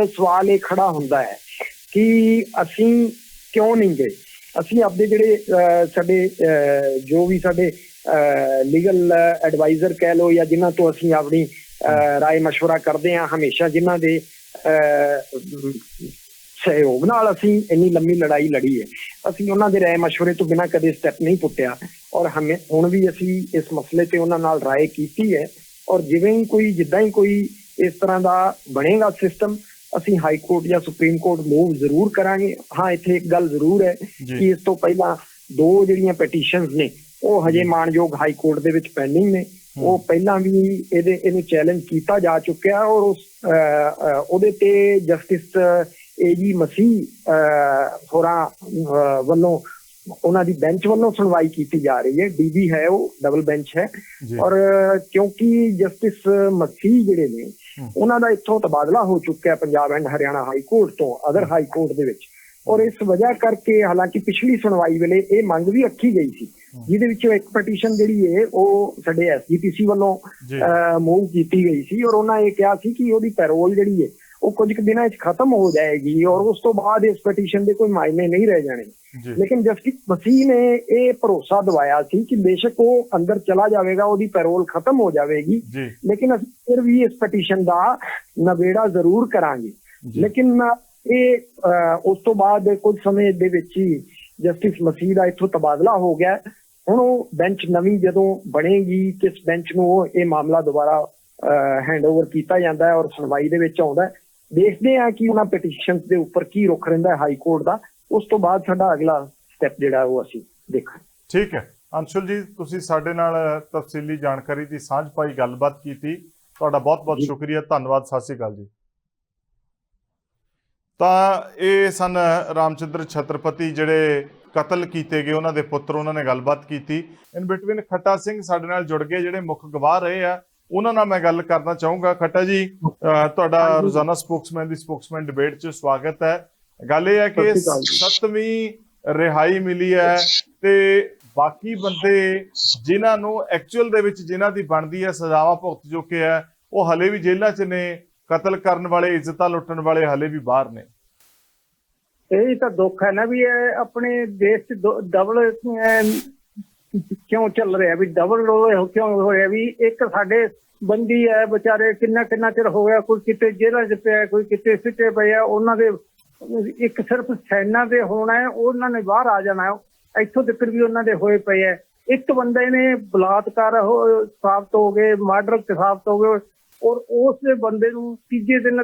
ਸਵਾਲ ਇਹ ਖੜਾ ਹੁੰਦਾ ਹੈ ਕਿ ਅਸੀਂ ਕਿਉਂ ਨਹੀਂ ਗਏ। ਅਸੀਂ ਆਪਦੇ ਜਿਹੜੇ ਸਾਡੇ ਜੋ ਵੀ ਸਾਡੇ ਲੀਗਲ ਐਡਵਾਈਜ਼ਰ ਕਹਿ ਲਓ ਜਾਂ ਜਿਨ੍ਹਾਂ ਤੋਂ ਅਸੀਂ ਆਪਣੀ ਰਾਏ ਮਸ਼ਵਰਾ ਕਰਦੇ ਹਾਂ, ਹਮੇਸ਼ਾ ਜਿਨ੍ਹਾਂ ਦੇ ਸਹਿਯੋਗ ਨਾਲ ਅਸੀਂ ਇੰਨੀ ਲੰਮੀ ਲੜਾਈ ਲੜੀ ਹੈ, ਅਸੀਂ ਉਹਨਾਂ ਦੇ ਰਾਏ ਮਸ਼ਵਰੇ ਤੋਂ ਬਿਨਾਂ ਕਦੇ ਸਟੈਪ ਨਹੀਂ ਪੁੱਟਿਆ। ਔਰ ਹੁਣ ਵੀ ਅਸੀਂ ਇਸ ਮਸਲੇ ਤੇ ਉਹਨਾਂ ਨਾਲ ਰਾਏ ਕੀਤੀ ਹੈ। ਔਰ ਜਿੱਦਾਂ ਹੀ ਕੋਈ ਇਸ ਤਰ੍ਹਾਂ ਦਾ ਬਣੇਗਾ ਸਿਸਟਮ, ਅਸੀਂ ਹਾਈ ਕੋਰਟ ਜਾਂ ਸੁਪਰੀਮ ਕੋਰਟ ਮੂਵ ਜ਼ਰੂਰ ਕਰਾਂਗੇ। ਹਾਂ, ਇੱਥੇ ਇੱਕ ਗੱਲ ਜ਼ਰੂਰ ਹੈ ਕਿ ਇਸ ਤੋਂ ਪਹਿਲਾਂ 2 ਜਿਹੜੀਆਂ ਪਟੀਸ਼ਨਸ ਨੇ ਉਹ ਹਜੇ ਮਾਣਯੋਗ ਹਾਈ ਕੋਰਟ ਦੇ ਵਿੱਚ ਪੈਂਡਿੰਗ ਨੇ। ਉਹ ਪਹਿਲਾਂ ਵੀ ਇਹਨੂੰ ਚੈਲੰਜ ਕੀਤਾ ਜਾ ਚੁੱਕਿਆ ਔਰ ਉਹਦੇ ਤੇ ਜਸਟਿਸ AG ਮਸੀਹ ਹੋਰਾਂ ਵੱਲੋਂ ਉਹਨਾਂ ਦੀ ਬੈਂਚ ਵੱਲੋਂ ਸੁਣਵਾਈ ਕੀਤੀ ਜਾ ਰਹੀ ਹੈ। ਡੀਬੀ ਹੈ, ਉਹ ਡਬਲ ਬੈਂਚ ਹੈ। ਔਰ ਕਿਉਂਕਿ ਜਸਟਿਸ ਮਸੀਹ ਜਿਹੜੇ ਨੇ ਉਹਨਾਂ ਦਾ ਇੱਥੋਂ ਤਬਾਦਲਾ ਹੋ ਚੁੱਕਿਆ Punjab and Haryana high court ਤੋਂ ਅਦਰ ਹਾਈ ਕੋਰਟ ਦੇ ਵਿੱਚ, ਔਰ ਇਸ ਵਜ੍ਹਾ ਕਰਕੇ ਹਾਲਾਂਕਿ ਪਿਛਲੀ ਸੁਣਵਾਈ ਵੇਲੇ ਇਹ ਮੰਗ ਵੀ ਰੱਖੀ ਗਈ ਸੀ, ਜਿਹਦੇ ਵਿੱਚੋਂ ਇੱਕ ਪਟੀਸ਼ਨ ਜਿਹੜੀ ਹੈ ਉਹ ਸਾਡੇ ਐਸਜੀਪੀਸੀ ਵੱਲੋਂ ਮੂਵ ਕੀਤੀ ਗਈ ਸੀ, ਔਰ ਉਹਨਾਂ ਇਹ ਕਿਹਾ ਸੀ ਕਿ ਉਹਦੀ ਪੈਰੋਲ ਜਿਹੜੀ ਹੈ ਉਹ ਕੁਝ ਕੁ ਦਿਨਾਂ 'ਚ ਖਤਮ ਹੋ ਜਾਏਗੀ ਔਰ ਉਸ ਤੋਂ ਬਾਅਦ ਇਸ ਪਟੀਸ਼ਨ ਦੇ ਕੋਈ ਮਾਇਨੇ ਨਹੀਂ ਰਹਿ ਜਾਣੇ। ਲੇਕਿਨ ਜਸਟਿਸ ਮਸੀਹ ਨੇ ਇਹ ਭਰੋਸਾ ਦਿਵਾਇਆ ਸੀ ਕਿ ਬੇਸ਼ੱਕ ਉਹ ਅੰਦਰ ਚਲਾ ਜਾਵੇਗਾ, ਉਹਦੀ ਪੈਰੋਲ ਖਤਮ ਹੋ ਜਾਵੇਗੀ, ਲੇਕਿਨ ਅਸੀਂ ਫਿਰ ਵੀ ਇਸ ਪਟੀਸ਼ਨ ਦਾ ਨਵੇੜਾ ਜ਼ਰੂਰ ਕਰਾਂਗੇ। ਲੇਕਿਨ ਇਹ ਉਸ ਤੋਂ ਬਾਅਦ ਕੁਝ ਸਮੇਂ ਦੇ ਵਿੱਚ ਹੀ ਜਸਟਿਸ ਮਸੀਹ ਦਾ ਇੱਥੋਂ ਤਬਾਦਲਾ ਹੋ ਗਿਆ। ਹੁਣ ਉਹ ਬੈਂਚ ਨਵੀਂ ਜਦੋਂ ਬਣੇਗੀ, ਕਿਸ ਬੈਂਚ ਨੂੰ ਇਹ ਮਾਮਲਾ ਦੁਬਾਰਾ ਹੈਂਡਓਵਰ ਕੀਤਾ ਜਾਂਦਾ ਹੈ ਔਰ ਸੁਣਵਾਈ ਦੇ ਵਿੱਚ ਆਉਂਦਾ ਹੈ, ਦੇਖਦੇ ਹਾਂ ਕਿ ਉਹਨਾਂ ਪਟੀਸ਼ਨਸ ਦੇ ਉੱਪਰ ਕੀ ਰੁਖ ਰਹਿੰਦਾ ਹਾਈ ਕੋਰਟ ਦਾ। ਉਸ ਤੋਂ ਬਾਅਦ ਸਾਡਾ ਅਗਲਾ ਸਟੈਪ ਜਿਹੜਾ ਉਹ ਅਸੀਂ ਦੇਖਾਂਗੇ। ਠੀਕ ਹੈ ਅੰਸ਼ੁਲ ਜੀ, ਤੁਸੀਂ ਸਾਡੇ ਨਾਲ ਤਫਸੀਲੀ ਜਾਣਕਾਰੀ ਦੀ ਸਾਂਝ ਪਾਈ, ਗੱਲਬਾਤ ਕੀਤੀ, ਤੁਹਾਡਾ ਬਹੁਤ ਬਹੁਤ ਸ਼ੁਕਰੀਆ, ਧੰਨਵਾਦ, ਸਤਿ ਸ਼੍ਰੀ ਅਕਾਲ ਜੀ। ਤਾਂ ਇਹ ਸਨ ਰਾਮਚੰਦਰ ਛਤਰਪਤੀ ਜਿਹੜੇ ਕਤਲ ਕੀਤੇ ਗਏ, ਉਹਨਾਂ ਦੇ ਪੁੱਤਰ, ਉਹਨਾਂ ਨੇ ਗੱਲਬਾਤ ਕੀਤੀ। ਇਨ ਬਿਟਵੀਨ ਖੱਟਾ ਸਿੰਘ ਸਾਡੇ ਨਾਲ ਜੁੜ ਗਏ, ਜਿਹੜੇ ਮੁੱਖ ਗਵਾਹ ਰਹੇ ਆ, ਉਹਨਾਂ ਨਾਲ ਮੈਂ ਗੱਲ ਕਰਨਾ ਚਾਹੂੰਗਾ। ਖੱਟਾ ਜੀ, ਤੁਹਾਡਾ ਰੋਜ਼ਾਨਾ ਸਪੋਕਸਮੈਨ ਦੀ ਸਪੋਕਸਮੈਨ ਡਿਬੇਟ 'ਚ ਸਵਾਗਤ ਹੈ। ਗੱਲ ਇਹ ਹੈ ਕਿ 7ਵੀਂ ਰਿਹਾਈ ਮਿਲੀ ਹੈ ਤੇ ਬਾਕੀ ਬੰਦੇ ਜਿਨ੍ਹਾਂ ਨੂੰ ਐਕਚੁਅਲ ਦੇ ਵਿੱਚ ਜਿਨ੍ਹਾਂ ਦੀ ਬਣਦੀ ਹੈ ਸਜ਼ਾਵਾਂ ਭੁਗਤ ਚੁੱਕੇ ਹੈ, ਉਹ ਹਲੇ ਵੀ ਜੇਲ੍ਹਾਂ 'ਚ ਨੇ। ਕਤਲ ਕਰਨ ਵਾਲੇ, ਇੱਜ਼ਤਾਂ ਲੁੱਟਣ ਵਾਲੇ ਹਲੇ ਵੀ ਬਾਹਰ ਨੇ। ਇਹ ਤਾਂ ਦੁੱਖ ਹੈ ਨਾ ਵੀ ਇਹ ਆਪਣੇ ਦੇਸ਼ 'ਚ ਡਬਲ ਕਿਉਂ ਚੱਲ ਰਿਹਾ, ਵੀ ਡਬਲ ਰੋਲ ਕਿਉਂ ਹੋ ਰਿਹਾ। ਵੀ ਇੱਕ ਸਾਡੇ ਬੰਦੀ ਹੈ ਵਿਚਾਰੇ, ਕਿੰਨਾ ਚਿਰ ਹੋ ਗਿਆ, ਕੋਈ ਕਿਤੇ ਜੇਲ੍ਹਾਂ 'ਚ ਪਿਆ, ਕੋਈ ਕਿਤੇ ਸਿੱਟੇ ਪਏ ਆ, ਉਹਨਾਂ ਦੇ ਇੱਕ ਸਿਰਫ ਸੈਨਾ ਦੇ ਹੋਣਾ ਹੈ, ਉਹਨਾਂ ਨੇ ਬਾਹਰ ਆ ਜਾਣਾ ਹੈ। ਇੱਥੋਂ ਤੱਕ ਵੀ ਉਹਨਾਂ ਦੇ ਹੋਏ ਪਏ ਹੈ। ਇੱਕ ਬੰਦੇ ਨੇ ਬਲਾਤਕਾਰ ਸਾਬਤ ਹੋ ਗਏ, ਮਰਡਰ ਸਾਬਤ ਹੋ ਗਏ, ਔਰ ਉਸ ਦੇ ਬੰਦੇ ਨੂੰ ਤੀਜੇ ਦਿਨ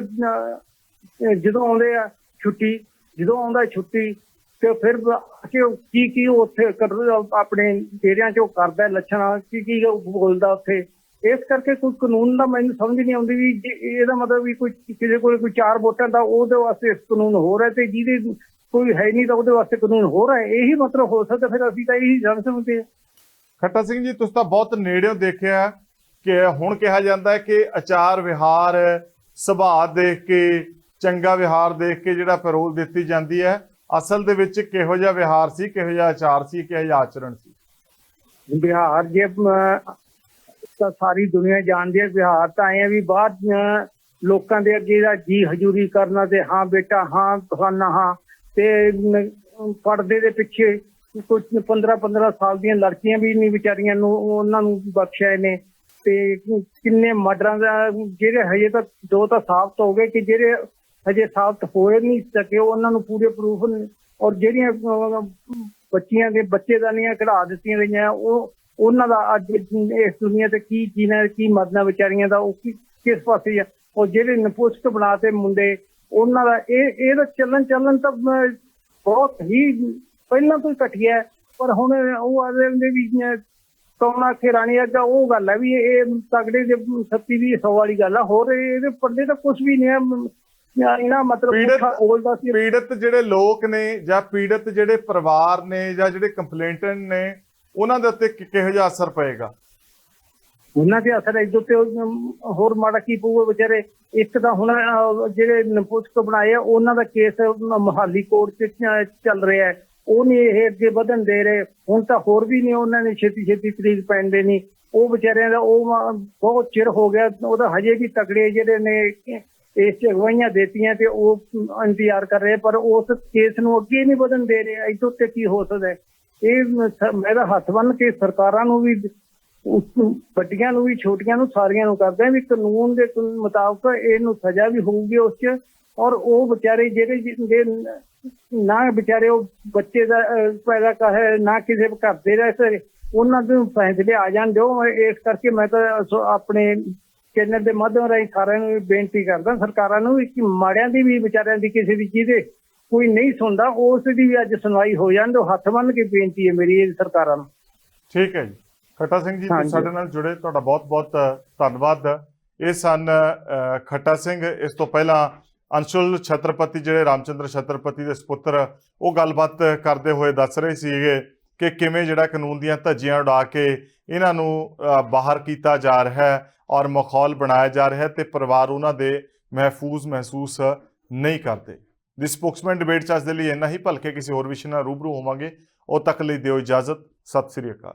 ਜਦੋਂ ਆਉਂਦੇ ਆ ਛੁੱਟੀ, ਜਦੋਂ ਆਉਂਦਾ ਛੁੱਟੀ ਤੇ ਫਿਰ ਕੀ ਉੱਥੇ ਆਪਣੇ ਡੇਰਿਆਂ 'ਚ ਉਹ ਕਰਦਾ ਲੱਛਣ, ਕੀ ਬੋਲਦਾ ਉੱਥੇ। ਇਸ ਕਰਕੇ ਕੋਈ ਕਾਨੂੰਨ ਦਾ ਮੈਨੂੰ ਸਮਝ ਨਹੀਂ ਆਉਂਦੀ ਵੀ ਇਹਦਾ ਮਤਲਬ ਵੀ ਕੋਈ ਕਿਸੇ ਕੋਲ ਕੋਈ 4 ਵੋਟਾਂ ਦਾ ਉਹਦੇ ਵਾਸਤੇ ਕਾਨੂੰਨ ਹੋ ਰਿਹਾ ਤੇ ਜਿਹਦੇ ਕੋਈ ਹੈ ਨਹੀਂ ਤਾਂ ਉਹਦੇ ਵਾਸਤੇ ਕਾਨੂੰਨ ਹੋ ਰਿਹਾ। ਇਹੀ ਮਤਲਬ ਹੋ ਸਕਦਾ, ਫਿਰ ਅਸੀਂ ਤਾਂ ਇਹੀ ਜਾਣ ਸਮਝਦੇ ਹਾਂ। ਖੱਟਾ ਸਿੰਘ ਜੀ, ਤੁਸੀਂ ਤਾਂ ਬਹੁਤ ਨੇੜਿਓਂ ਦੇਖਿਆ ਕਿ ਹੁਣ ਕਿਹਾ ਜਾਂਦਾ ਹੈ ਕਿ ਆਚਾਰ ਵਿਹਾਰ, ਸੁਭਾਅ ਦੇਖ ਕੇ, ਚੰਗਾ ਵਿਹਾਰ ਦੇਖ ਕੇ ਜਿਹੜਾ ਪੈਰੋਲ ਦਿੱਤੀ ਜਾਂਦੀ ਹੈ। ਅਸਲ ਦੇ ਵਿੱਚ ਕਿਹੋ ਜਿਹਾ ਵਿਹਾਰ ਸੀ, ਕਿਹੋ ਜਿਹਾ ਆਚਾਰ ਸੀ, ਕਿਹੋ ਜਿਹਾ ਆਚਰਣ ਸੀ? ਬਿਹਾਰ ਜੇ ਤਾਂ ਸਾਰੀ ਦੁਨੀਆ ਜਾਣਦੀ ਹੈ। ਬਿਹਾਰ ਤਾਂ ਐਂ ਵੀ ਬਾਹਰ ਲੋਕਾਂ ਦੇ ਅੱਗੇ ਦਾ ਜੀ ਹਜ਼ੂਰੀ ਕਰਨਾ ਤੇ ਹਾਂ ਬੇਟਾ ਹਾਂ ਫਲਾਨਾ ਹਾਂ, ਤੇ ਪਰਦੇ ਦੇ ਪਿੱਛੇ ਕੁਝ 15 ਸਾਲ ਦੀਆਂ ਲੜਕੀਆਂ ਵੀ ਨਹੀਂ ਵਿਚਾਰੀਆਂ ਨੂੰ ਉਹਨਾਂ ਨੂੰ ਬਖਸ਼ਿਆ ਨੇ। ਤੇ ਕਿੰਨੇ ਮਰਡਰਾਂ ਦਾ ਜਿਹੜੇ ਹਜੇ ਤਾਂ 2 ਤਾਂ ਸਾਬਤ ਹੋ ਗਏ, ਕਿ ਜਿਹੜੇ ਹਜੇ ਸਾਬਤ ਹੋਏ ਨਹੀਂ ਸਕੇ ਉਹਨਾਂ ਨੂੰ ਪੂਰੇ ਪ੍ਰੂਫ ਨੇ। ਔਰ ਜਿਹੜੀਆਂ ਬੱਚੀਆਂ ਦੇ ਬੱਚੇਦਾਨੀਆਂ ਕਢਾ ਦਿੱਤੀਆਂ ਗਈਆਂ, ਉਹਨਾਂ ਦਾ ਅੱਜ ਇਸ ਦੁਨੀਆ ਤੇ ਕੀ ਜੀਣਾ, ਕੀ ਮਰਨਾ ਵਿਚਾਰੀਆਂ ਦਾ, ਉਹ ਕਿਸ ਪਾਸੇ ਆ। ਔਰ ਜਿਹੜੇ ਨਪੁੰਸਕ ਬਣਾ ਤੇ ਮੁੰਡੇ, ਉਹਨਾਂ ਦਾ ਇਹਦਾ ਚੱਲਣ ਤਾਂ ਬਹੁਤ ਹੀ ਪਹਿਲਾਂ ਤੋਂ ਹੀ ਘਟੀਆ। ਪਰ ਹੁਣ ਉਹ ਆਦੇ ਵੀ ਕੌਣਾ ਕੇ ਰਾਣੀ ਅੱਗਾ ਉਹ ਗੱਲ ਹੈ ਵੀ ਇਹ ਤਗੜੇ ਦੇ 37-20 ਵਾਲੀ ਗੱਲ ਆ। ਹੋਰ ਇਹਦੇ ਪਰਦੇ ਤਾਂ ਕੁਛ ਵੀ ਨਹੀਂ ਹੈ। ਇਹਨਾਂ ਮਤਲਬ ਪੀੜਤ ਜਿਹੜੇ ਲੋਕ ਨੇ ਜਾਂ ਪੀੜਤ ਜਿਹੜੇ ਪਰਿਵਾਰ ਨੇ ਜਾਂ ਜਿਹੜੇ ਕੰਪਲੇਂਟੈਂਟ ਨੇ, ਉਹਨਾਂ ਦੇ ਉੱਤੇ ਕਿਹੋ ਜਿਹਾ ਅਸਰ ਪਏਗਾ? ਉਹਨਾਂ ਦੇ ਅਸਰ ਇਹਦੇ ਉੱਤੇ ਹੋਰ ਮਾੜਾ ਕੀ ਪਊਗਾ ਵਿਚਾਰੇ। ਇੱਕ ਤਾਂ ਹੁਣ ਜਿਹੜੇ ਨਪੁੰਸਕ ਬਣਾਏ ਆ ਉਹਨਾਂ ਦਾ ਕੇਸ ਮੁਹਾਲੀ ਕੋਰਟ 'ਚ ਚੱਲ ਰਿਹਾ ਹੈ, ਉਹ ਨਹੀਂ ਇਹ ਅੱਗੇ ਵਧਣ ਦੇ ਰਹੇ। ਹੁਣ ਤਾਂ ਹੋਰ ਵੀ ਨਹੀਂ, ਉਹਨਾਂ ਨੇ ਛੇਤੀ ਤਰੀਕ ਪੈਂਦੇ ਨਹੀਂ। ਉਹ ਵਿਚਾਰਿਆਂ ਦਾ ਉਹ ਬਹੁਤ ਚਿਰ ਹੋ ਗਿਆ, ਉਹਦਾ ਹਜੇ ਵੀ ਤਕੜੇ ਜਿਹੜੇ ਨੇ ਇਸ 'ਚ ਅਗਵਾਈਆਂ ਦੇਤੀਆਂ ਤੇ ਉਹ ਇੰਤਜ਼ਾਰ ਕਰ ਰਹੇ, ਪਰ ਉਸ ਕੇਸ ਨੂੰ ਅੱਗੇ ਨਹੀਂ ਵਧਣ ਦੇ ਰਹੇ। ਇਹਦੇ ਉੱਤੇ ਕੀ ਹੋ ਸਕਦਾ? ਇਹ ਮੈਂ ਤਾਂ ਹੱਥ ਬੰਨ੍ਹ ਕੇ ਸਰਕਾਰਾਂ ਨੂੰ ਵੀ, ਵੱਡੀਆਂ ਨੂੰ ਵੀ, ਛੋਟੀਆਂ ਨੂੰ, ਸਾਰੀਆਂ ਨੂੰ ਕਰਦੇ ਵੀ ਕਾਨੂੰਨ ਦੇ ਮੁਤਾਬਕ ਇਹਨੂੰ ਸਜ਼ਾ ਵੀ ਹੋਊਗੀ ਉਸ 'ਚ। ਔਰ ਉਹ ਵਿਚਾਰੇ ਜਿਹੜੇ ਨਾ ਵਿਚਾਰੇ ਉਹ ਬੱਚੇ ਦਾ ਪੈਦਾ ਕਰ ਨਾ ਕਿਸੇ ਘਰ ਦੇ ਰਹੇ, ਉਹਨਾਂ ਦੇ ਫੈਸਲੇ ਆ ਜਾਣ ਦਿਓ। ਇਸ ਕਰਕੇ ਮੈਂ ਤਾਂ ਆਪਣੇ ਚੈਨਲ ਦੇ ਮਾਧਿਅਮ ਰਾਹੀਂ ਸਾਰਿਆਂ ਨੂੰ ਬੇਨਤੀ ਕਰਦਾ, ਸਰਕਾਰਾਂ ਨੂੰ, ਕਿ ਮਾੜਿਆਂ ਦੀ ਵੀ, ਵਿਚਾਰਿਆਂ ਦੀ, ਕਿਸੇ ਦੀ ਜਿਹਦੇ ਕੋਈ ਨਹੀਂ ਸੁਣਦਾ ਉਸ ਦੀ ਵੀ ਅੱਜ ਸੁਣਵਾਈ ਹੋ ਜਾਂਦੀ। ਹੱਥ ਬੰਨ੍ਹ ਕੇ ਬੇਨਤੀ ਹੈ ਮੇਰੀ ਇਹ ਸਰਕਾਰਾਂ ਨੂੰ। ਠੀਕ ਹੈ ਜੀ। ਖੱਟਾ ਸਿੰਘ ਜੀ, ਤੁਸੀਂ ਸਾਡੇ ਨਾਲ ਜੁੜੇ, ਤੁਹਾਡਾ ਬਹੁਤ ਬਹੁਤ ਧੰਨਵਾਦ। ਇਹ ਸਨ ਖੱਟਾ ਸਿੰਘ। ਇਸ ਤੋਂ ਪਹਿਲਾਂ ਅੰਸ਼ੁਲ ਛਤਰਪਤੀ ਜਿਹੜੇ ਰਾਮਚੰਦਰ ਛਤਰਪਤੀ ਦੇ ਸੁਪੁੱਤਰ ਉਹ ਗੱਲਬਾਤ ਕਰਦੇ ਹੋਏ ਦੱਸ ਰਹੇ ਸੀਗੇ ਕਿ ਕਿਵੇਂ ਜਿਹੜਾ ਕਾਨੂੰਨ ਦੀਆਂ ਧੱਜੀਆਂ ਉਡਾ ਕੇ ਇਹਨਾਂ ਨੂੰ ਬਾਹਰ ਕੀਤਾ ਜਾ ਰਿਹਾ ਹੈ ਔਰ ਮਾਹੌਲ ਬਣਾਇਆ ਜਾ ਰਿਹਾ ਹੈ ਤੇ ਪਰਿਵਾਰ ਉਹਨਾਂ ਦੇ ਮਹਿਫੂਜ਼ ਮਹਿਸੂਸ ਨਹੀਂ ਕਰਦੇ। ਦੀ ਸਪੋਕਸਮੈਨ ਡਿਬੇਟ 'ਚ ਅੱਜ ਦੇ ਲਈ ਇੰਨਾ ਹੀ। ਭਲਕੇ ਕਿਸੇ ਹੋਰ ਵਿਸ਼ੇ ਨਾਲ ਰੂਬਰੂ ਹੋਵਾਂਗੇ। ਉਦੋਂ ਤੱਕ ਲਈ ਦਿਓ ਇਜਾਜ਼ਤ। ਸਤਿ ਸ੍ਰੀ ਅਕਾਲ।